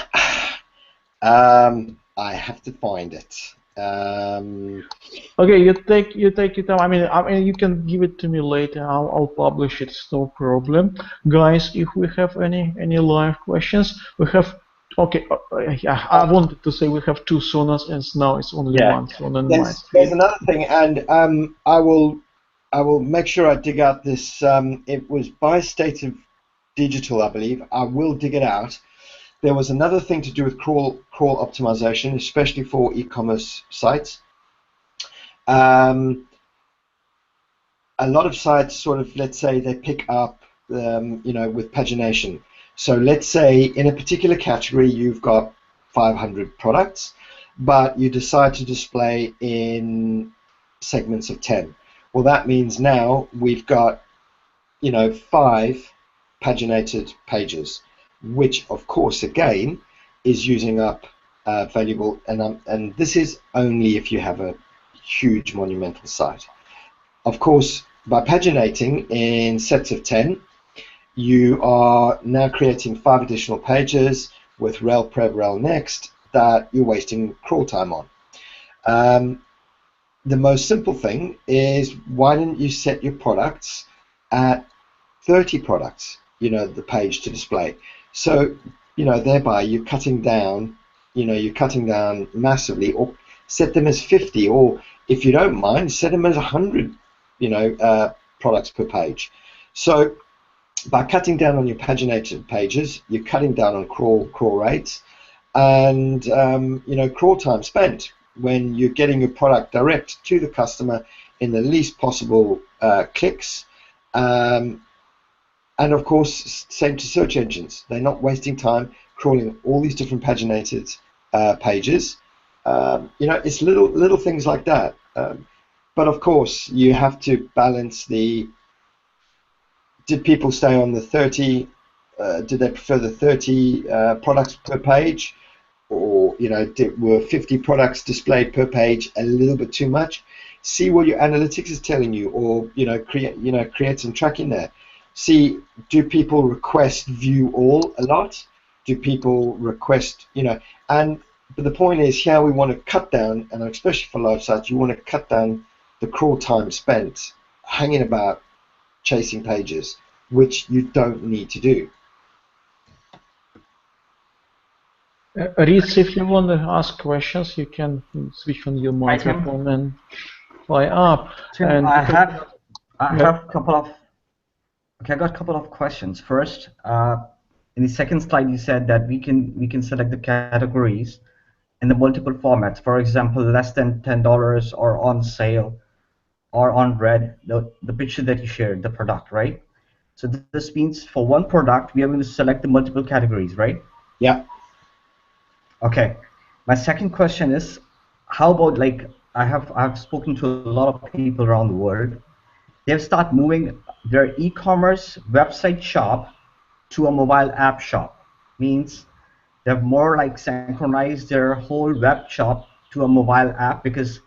I have to find it. Okay, you take your time. I mean, you can give it to me later. I'll publish it. It's no problem, guys. If we have any live questions, we have. Okay, I wanted to say we have two Sonas, and now it's only one Sona on my screen. There's another thing, and I will make sure I dig out this. It was by State of Digital, I believe. I will dig it out. There was another thing to do with crawl optimization, especially for e-commerce sites. A lot of sites sort of, let's say, they pick up, with pagination. So let's say in a particular category you've got 500 products, but you decide to display in segments of 10. Well, that means now we've got, 5 paginated pages, which of course again is using up valuable, and this is only if you have a huge monumental site. Of course, by paginating in sets of 10, you are now creating 5 additional pages with rel, prev, rel, next that you're wasting crawl time on. The most simple thing is, why didn't you set your products at 30 products, the page to display? So, thereby you're cutting down, massively, or set them as 50, or if you don't mind, set them as 100, products per page. So by cutting down on your paginated pages, you're cutting down on crawl rates, and crawl time spent when you're getting your product direct to the customer in the least possible clicks. And of course, same to search engines. They're not wasting time crawling all these different paginated pages. It's little things like that. But of course, you have to balance the. Did people stay on the 30? Did they prefer the 30 products per page, or were 50 products displayed per page a little bit too much? See what your analytics is telling you, or create some tracking there. See, do people request view all a lot? Do people request, but the point is here we want to cut down, and especially for live sites, you want to cut down the crawl time spent hanging about chasing pages, which you don't need to do. Reese, if you want to ask questions, you can switch on your microphone and fly up. Tim, and I have a couple of. Okay, I got a couple of questions. First, in the second slide, you said that we can select the categories in the multiple formats. For example, less than $10 or on sale, or on red, the picture that you shared, the product, right? So this means for one product, we are going to select the multiple categories, right? Yeah. Okay. My second question is, how about, like, I've spoken to a lot of people around the world, they've started moving their e-commerce website shop to a mobile app shop. Means they've more like synchronized their whole web shop to a mobile app, because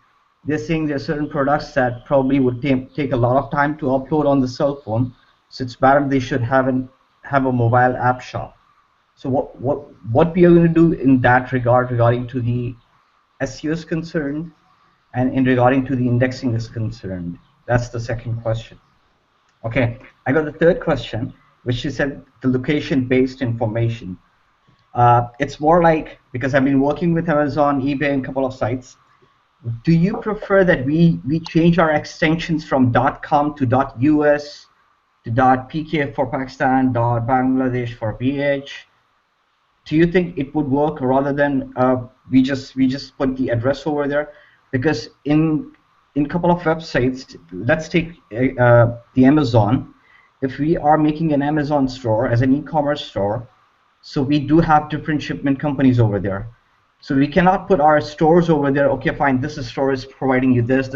they're saying there are certain products that probably would take a lot of time to upload on the cell phone. So it's better they should have a mobile app shop. So what we are going to do in that regard, regarding to the SEO is concerned, and in regarding to the indexing is concerned. That's the second question. Okay, I got the third question, which is said the location-based information. It's more like, because I've been working with Amazon, eBay, and a couple of sites. Do you prefer that we change our extensions from .com to .us to .pk for Pakistan, .bangladesh for BH? Do you think it would work rather than we just put the address over there? Because in a couple of websites, let's take the Amazon. If we are making an Amazon store as an e-commerce store, so we do have different shipment companies over there. So we cannot put our stores over there. Okay, fine, this store is providing you this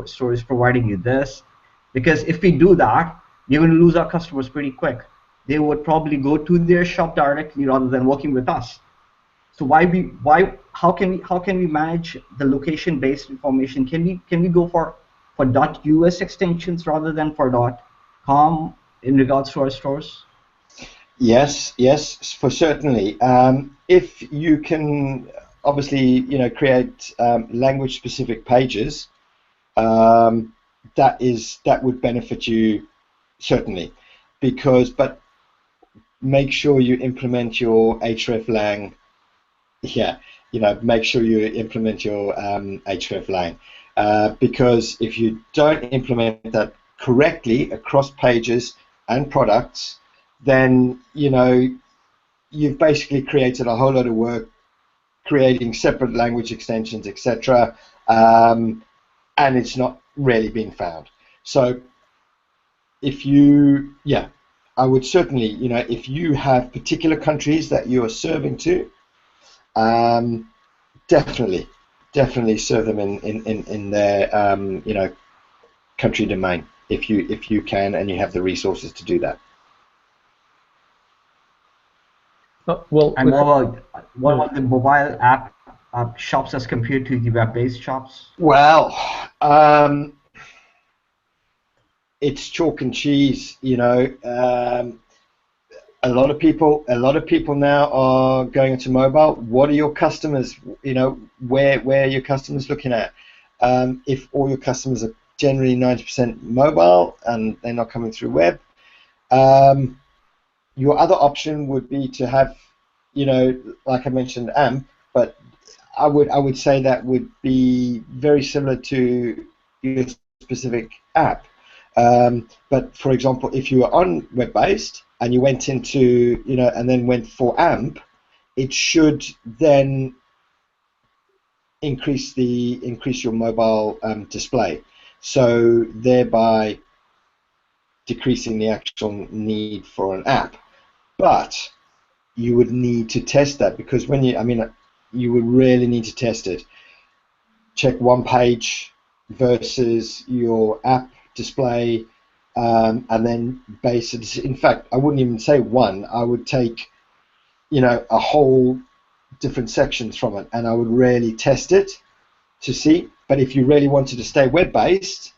store is providing you this. Because if we do that, we're going to lose our customers pretty quick. They would probably go to their shop directly rather than working with us. So how can we manage the location-based information? Can we go for .us extensions rather than for .com in regards to our stores? Yes, for certainly. If you can, obviously, create language-specific pages, that would benefit you certainly, but make sure you implement your hreflang. Make sure you implement your hreflang, because if you don't implement that correctly across pages and products, then you've basically created a whole lot of work creating separate language extensions, etc., and it's not really being found. So I would certainly, if you have particular countries that you are serving to, definitely serve them in their country domain if you can and you have the resources to do that. And what about the mobile app shops as compared to the web-based shops? Well, it's chalk and cheese. A lot of people now are going into mobile. What are your customers? Where are your customers looking at? If all your customers are generally 90% mobile and they're not coming through web, your other option would be to have, like I mentioned, AMP, but I would say that would be very similar to your specific app. But for example, if you were on web-based and you went into, and then went for AMP, it should then increase your mobile display, so thereby decreasing the actual need for an app. But you would need to test that, because you would really need to test it. Check one page versus your app display, and then base it. In fact, I wouldn't even say one. I would take, a whole different sections from it, and I would really test it to see. But if you really wanted to stay web-based,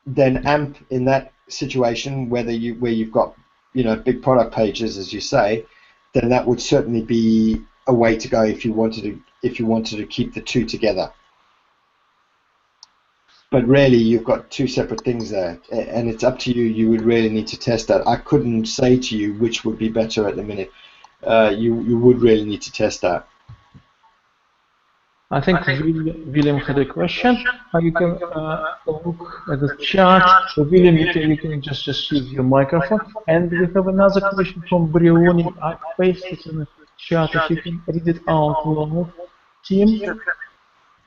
then AMP in that situation, where you've got big product pages, as you say, then that would certainly be a way to go if you wanted to keep the two together. But really, you've got two separate things there, and it's up to you. You would really need to test that. I couldn't say to you which would be better at the minute. You would really need to test that. I think William had a question. You can look at the chat. William, you can just use your microphone. And we have another question from Brioni. I pasted it in the chat. If you can read it out loud, Tim.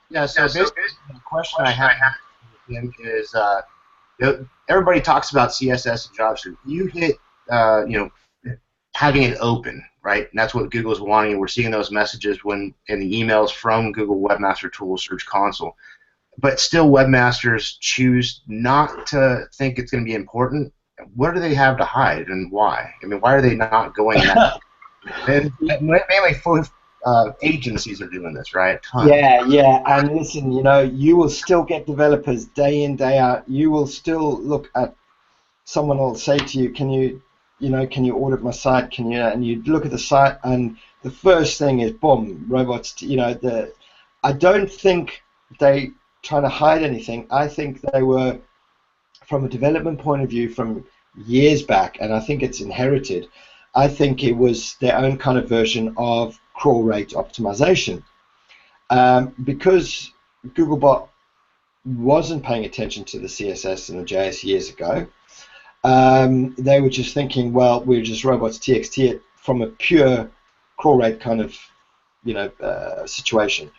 Yeah. So basically, the question I have is, everybody talks about CSS and JavaScript. You hit, having it open, right? And that's what Google's wanting. We're seeing those messages in the emails from Google Webmaster Tools Search Console. but still webmasters choose not to think it's going to be important. What do they have to hide, and why? I mean, why are they not going that? And mainly agencies are doing this, right? Tons. Yeah, and listen, you know, you will still get developers day in, day out. You will still look at, someone will say to you, can you audit my site? Can you? And you look at the site, and the first thing is, boom, robots. You know, I don't think they trying to hide anything. I think they were, from a development point of view, from years back, and I think it's inherited. I think it was their own kind of version of crawl rate optimization, because Googlebot wasn't paying attention to the CSS and the JS years ago. They were just thinking, well, we're just robots TXT it from a pure crawl rate kind of, you know, situation.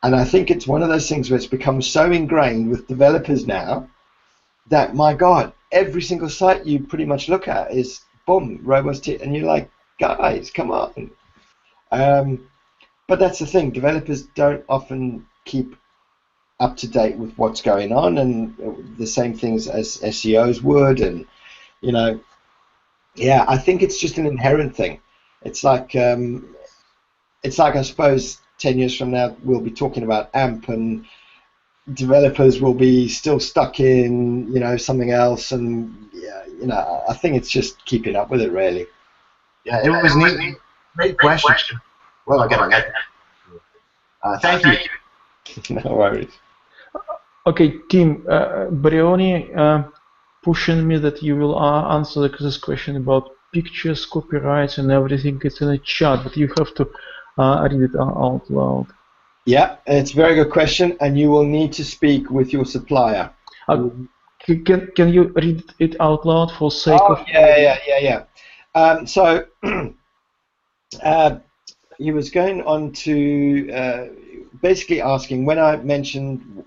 And I think it's one of those things where it's become so ingrained with developers now that, my God, every single site you pretty much look at is, boom, robots TXT, and you're like, guys, come on. But that's the thing, developers don't often keep up to date with what's going on, and the same things as SEOs would, and you know, yeah, I think it's just an inherent thing. It's like I suppose 10 years from now we'll be talking about AMP, and developers will be still stuck in, you know, something else, and yeah, you know, I think it's just keeping up with it, really. Yeah, it was neat. Great question. Well, I got it. Thank you. No worries. Okay, Tim, Brioni pushing me that you will answer this question about pictures, copyrights, and everything. It's in a chat, but you have to read it out loud. Yeah, it's a very good question, and you will need to speak with your supplier. Can you read it out loud for sake of? Yeah. So he was going on to basically asking, when I mentioned,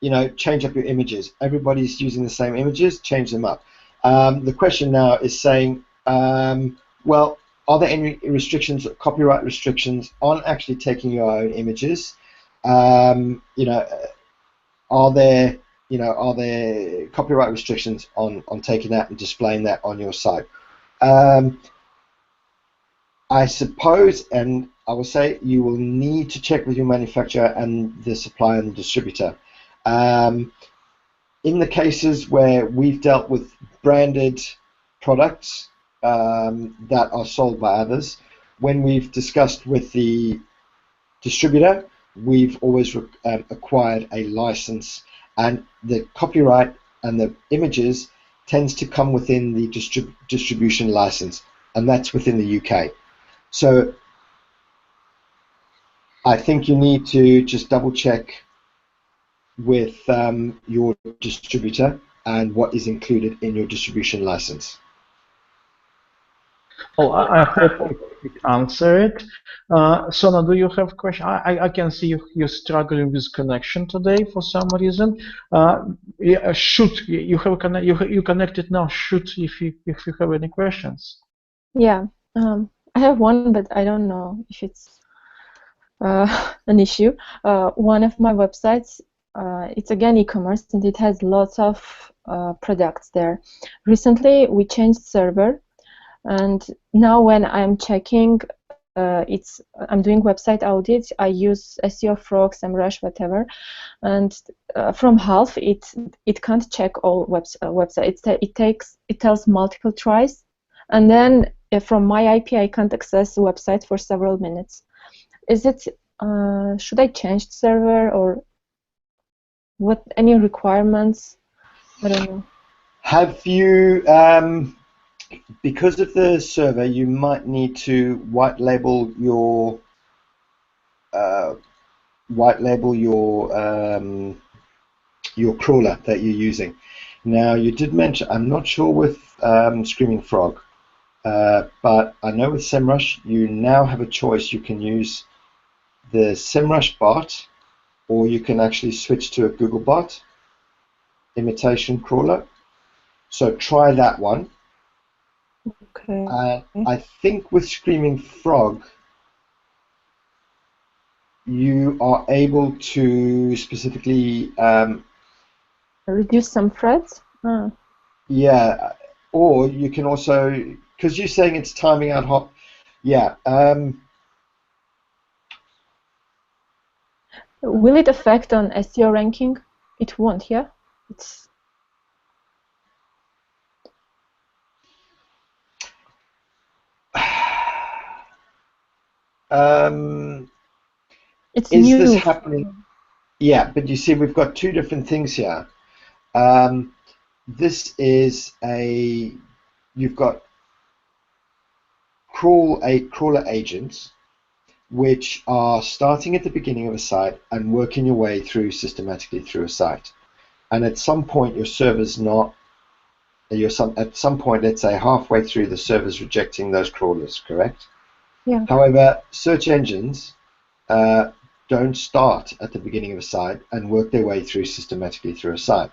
you know, change up your images. Everybody's using the same images, change them up. The question now is saying, well, are there any restrictions, copyright restrictions on actually taking your own images? You know, are there copyright restrictions on taking that and displaying that on your site? I suppose, and I will say, you will need to check with your manufacturer and the supplier and the distributor. In the cases where we've dealt with branded products that are sold by others, when we've discussed with the distributor, we've always acquired a license, and the copyright and the images tends to come within the distribution license, and that's within the UK. So I think you need to just double check with your distributor and what is included in your distribution license. Well, I hope it answered. Sona, do you have a question? I can see you're struggling with connection today for some reason. Yeah, shoot, you connected now. Shoot, if you have any questions. Yeah, I have one, but I don't know if it's an issue. One of my websites, it's again e-commerce, and it has lots of products there. Recently, we changed server. And now when I'm checking, I'm doing website audit, I use SEO Frog, SEMrush, whatever, and from half it can't check all websites. It tells multiple tries, and then from my IP I can't access the website for several minutes. Is it should I change the server, or what? Any requirements? I don't know. Have you? Because of the server, you might need to white label your crawler that you're using. Now, you did mention, I'm not sure with Screaming Frog, but I know with SEMrush you now have a choice. You can use the SEMrush bot, or you can actually switch to a Googlebot imitation crawler. So try that one. Okay. I think with Screaming Frog, you are able to specifically reduce some threads. Yeah, or you can also, because you're saying it's timing out hot. Yeah. Will it affect on SEO ranking? It won't, yeah? It's Is new. this happening? Yeah, but you see, we've got two different things here. This is you've got crawler agents, which are starting at the beginning of a site and working your way through systematically through a site. And at some point, your server's not. At some point, let's say halfway through, the server's rejecting those crawlers, correct? Yeah. However, search engines don't start at the beginning of a site and work their way through systematically through a site.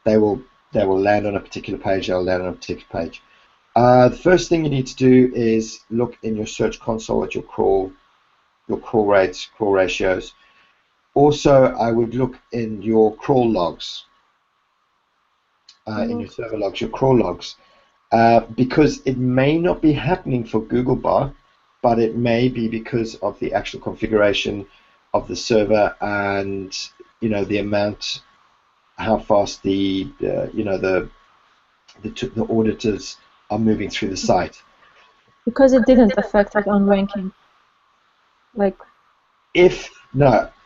They will land on a particular page. They'll land on a particular page. The first thing you need to do is look in your search console at your crawl rates, crawl ratios. Also, I would look in your crawl logs, in your server logs, your crawl logs, because it may not be happening for Googlebot, but it may be because of the actual configuration of the server and the amount, how fast the auditors are moving through the site. Because it didn't affect it on ranking.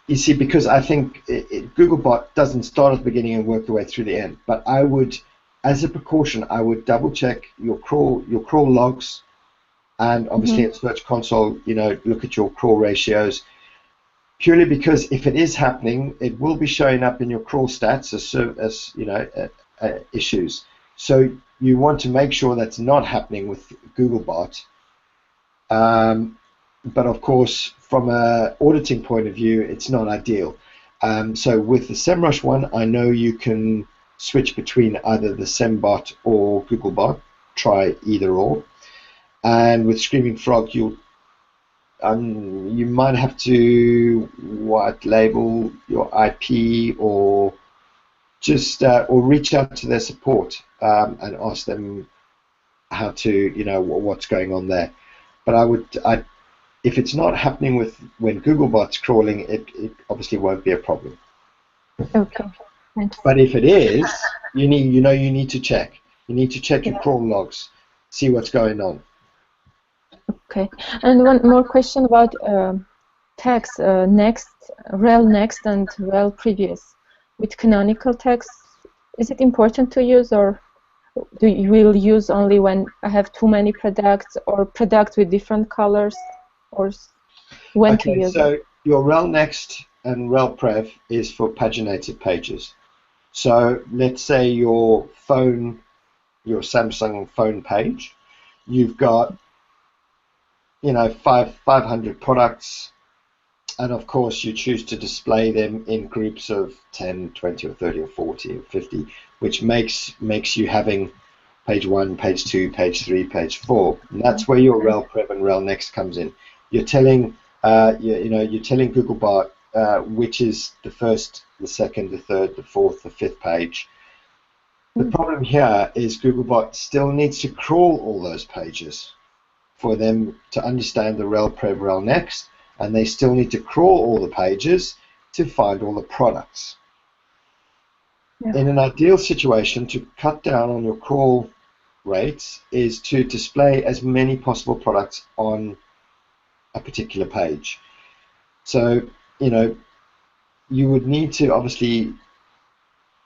You see, because I think Googlebot doesn't start at the beginning and work the way through the end. But I would, as a precaution, I would double check your crawl logs, and obviously at Search Console, look at your crawl ratios. Purely because if it is happening, it will be showing up in your crawl stats as issues. So you want to make sure that's not happening with Googlebot. But of course, from an auditing point of view, it's not ideal. So with the SEMrush one, I know you can switch between either the SEMbot or Googlebot. Try either or. And with Screaming Frog, you might have to white label your IP or just or reach out to their support and ask them how to what's going on there. But if it's not happening when Googlebot's crawling, it obviously won't be a problem. Okay. Thanks. But if it is, you need to check. You need to check your crawl logs, see what's going on. Okay. And one more question about tags, next, rel next, and rel previous. With canonical tags, is it important to use, or do you will use only when I have too many products or products with different colors, or when to use? So your rel next and rel prev is for paginated pages. So let's say your Samsung phone page, you've got 500 products, and of course you choose to display them in groups of 10, 20 or 30 or 40 or 50, which makes you having page 1, page 2, page 3, page 4. And that's where your rel prev and rel next comes in. You're telling you're telling Googlebot which is the first, the second, the third, the fourth, the fifth page. The problem here is Googlebot still needs to crawl all those pages for them to understand the rel prev, rel next, and they still need to crawl all the pages to find all the products. Yeah. In an ideal situation, to cut down on your crawl rates is to display as many possible products on a particular page. So, you would need to obviously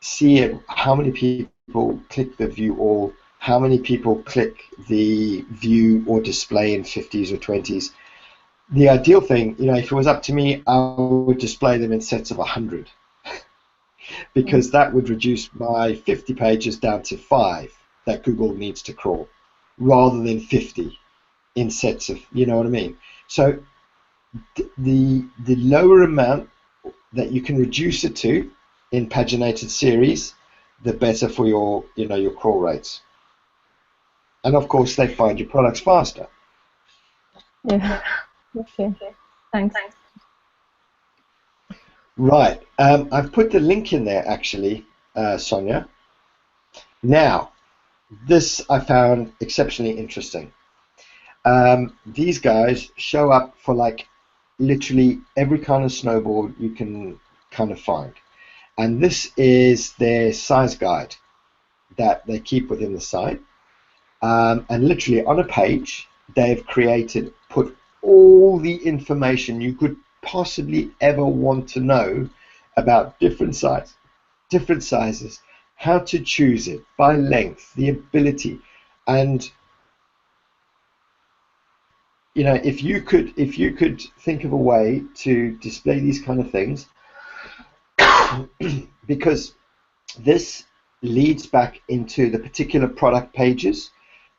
see how many people click the view all, how many people click the view or display in 50s or 20s. The ideal thing, if it was up to me, I would display them in sets of 100 because that would reduce my 50 pages down to 5 that Google needs to crawl rather than 50 in sets of, you know what I mean? So the lower amount that you can reduce it to in paginated series, the better for your crawl rates. And of course, they find your products faster. Yeah. Okay. Thanks. Right. I've put the link in there actually, Sonia. Now, this I found exceptionally interesting. These guys show up for like literally every kind of snowboard you can kind of find. And this is their size guide that they keep within the site. And literally on a page, they've put all the information you could possibly ever want to know about different sizes, how to choose it by length, the ability, and you know, if you could think of a way to display these kind of things, because this leads back into the particular product pages,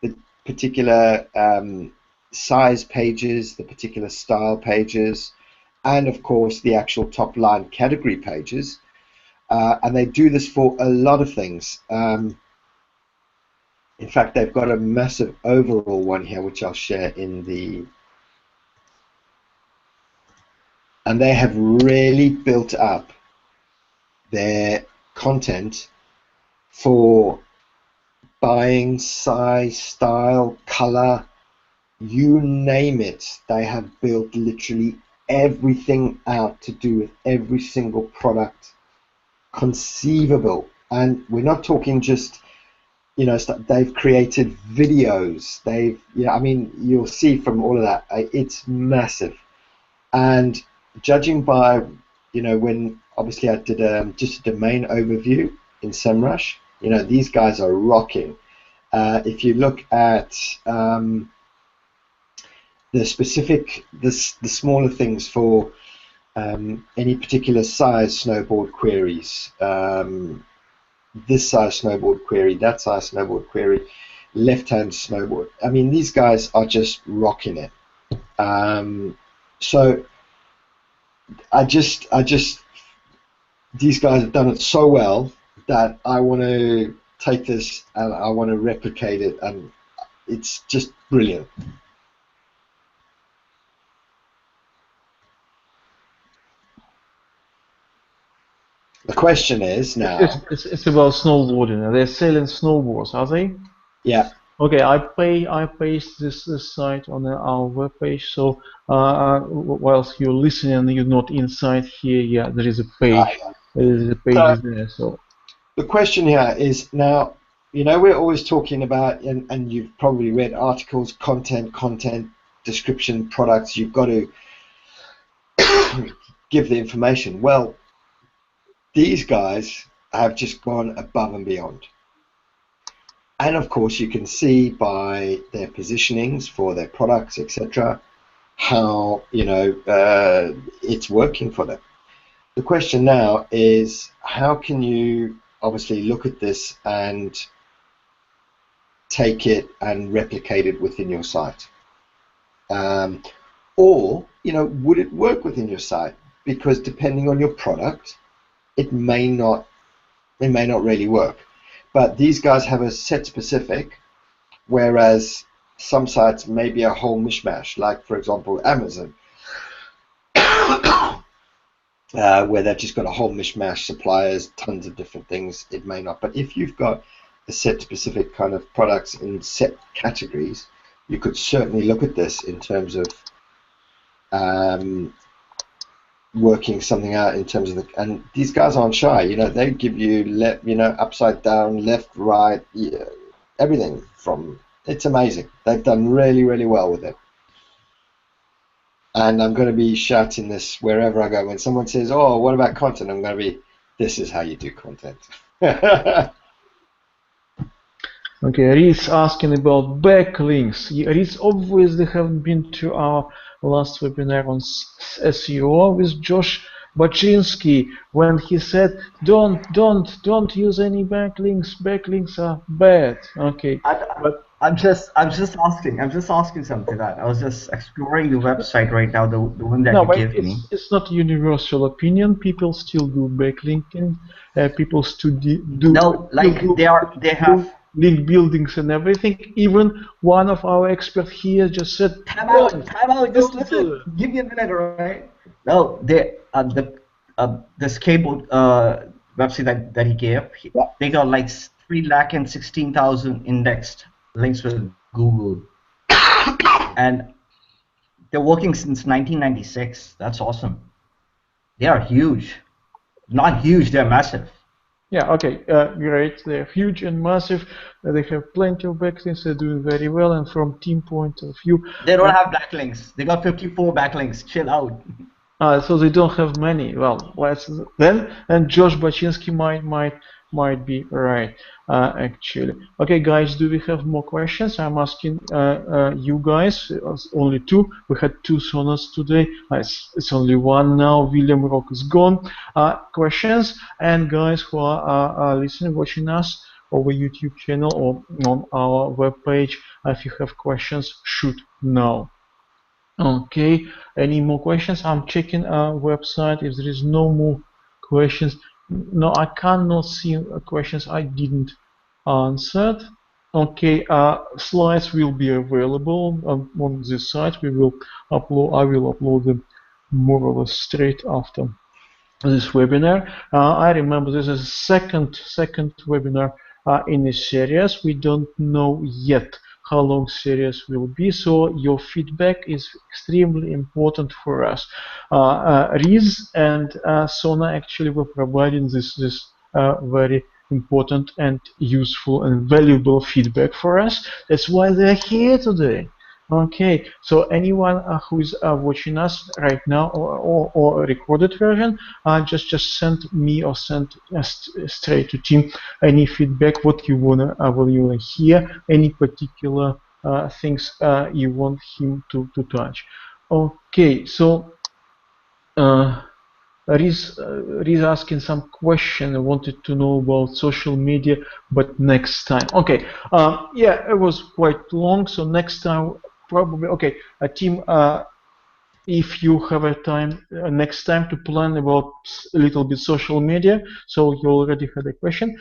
the particular size pages, the particular style pages, and of course the actual top line category pages. And they do this for a lot of things. In fact, they've got a massive overall one here, which I'll share in the... And they have really built up their content for buying, size, style, color, you name it. They have built literally everything out to do with every single product conceivable. And we're not talking just, you know, they've created videos. They've, you know, I mean, you'll see from all of that, it's massive. And judging by, you know, when obviously I did just a domain overview in SEMrush, you know, these guys are rocking. If you look at the specific, the smaller things for any particular size snowboard queries, this size snowboard query, that size snowboard query, left-hand snowboard. I mean, these guys are just rocking it. So these guys have done it so well that I want to take this and I want to replicate it, and it's just brilliant. The question is now... It's about snowboarding. They're selling snowboards, are they? Yeah. Okay, I paste this site on our webpage. So whilst you're listening, you're not inside here. Yeah, there is a page. There is a page there. So the question here is now, you know, we're always talking about, and you've probably read articles, content, description, products. You've got to give the information. Well, these guys have just gone above and beyond. And of course, you can see by their positionings for their products, etc., how, you know, it's working for them. The question now is, how can you obviously look at this and take it and replicate it within your site? Or, you know, would it work within your site? Because depending on your product, it may not really work. But these guys have a set specific, whereas some sites may be a whole mishmash, like for example Amazon, where they've just got a whole mishmash, suppliers, tons of different things. It may not. But if you've got a set specific kind of products in set categories, you could certainly look at this in terms of working something out in terms of and these guys aren't shy, you know, they give you upside down, left, right, everything from, it's amazing. They've done really, really well with it. And I'm going to be shouting this wherever I go. When someone says, oh, what about content? I'm going to be, this is how you do content. Okay, Reed's asking about backlinks. Reed's obviously haven't been to our last webinar on SEO with Josh Baczynski when he said, don't use any backlinks. Backlinks are bad. Okay, but I'm just asking something. That I was just exploring the website right now, the one that you gave me. It's not a universal opinion. People still do backlinking. People still do. No, like they have link buildings and everything. Even one of our experts here just said, time out, just listen, give me a minute, all right? No, this cable website that he gave, they got like 316,000 indexed links with Google, and they're working since 1996. That's awesome. They are huge. Not huge, they're massive. Yeah, okay, great. They're huge and massive. They have plenty of backlinks. They're doing very well. And from team point of view, they don't have backlinks. They got 54 backlinks. Chill out. So they don't have many. Well, let's then. And Josh Baczynski might be right, actually. Okay, guys, do we have more questions? I'm asking you guys. Only two. We had two sonas today. It's only one now. William Rock is gone. Questions, and guys who are listening, watching us over YouTube channel or on our webpage, if you have questions, shoot now. Okay, any more questions? I'm checking our website. If there is no more questions, no, I cannot see questions I didn't answer. Okay, slides will be available on this site. We will upload. I will upload them more or less straight after this webinar. I remember this is second webinar in this series. We don't know yet how long series will be, so your feedback is extremely important for us. Riz and Sona actually were providing this very important and useful and valuable feedback for us. That's why they're here today. Okay, so anyone who is watching us right now or a recorded version, just send me or send straight to Tim any feedback, what you wanna hear, any particular things you want him to touch. Okay, so Riz asking some question. I wanted to know about social media, but next time. Okay, yeah, it was quite long, so next time probably. Okay, Tim, if you have a time next time to plan about a little bit social media, so you already had a question.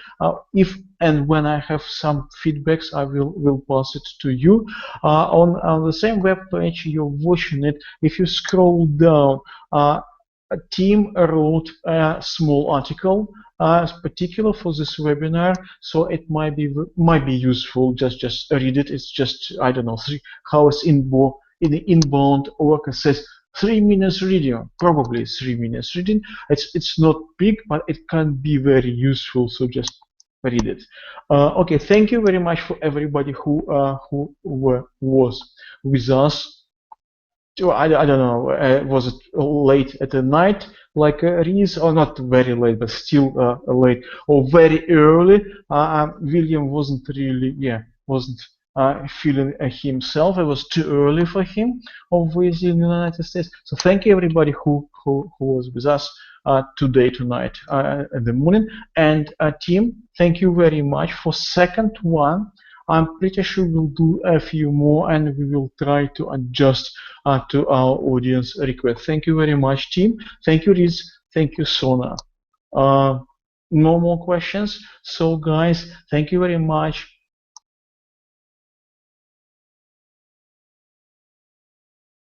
If and when I have some feedbacks, I will pass it to you. On the same web page you're watching it, if you scroll down, a team wrote a small article, particular for this webinar, so it might be useful. Just read it. It's just, I don't know, how it's in the inbound worker says 3 minutes reading, probably 3 minutes reading. It's not big, but it can be very useful. So just read it. Okay, thank you very much for everybody who was with us. I don't know, was it late at the night, like Riz, or not very late, but still late, or very early? William wasn't really, wasn't feeling himself. It was too early for him, obviously, in the United States. So thank you, everybody who was with us today, tonight, in the morning. And Tim, thank you very much for second one. I'm pretty sure we'll do a few more, and we will try to adjust to our audience request. Thank you very much, team. Thank you, Riz. Thank you, Sona. No more questions. So, guys, thank you very much.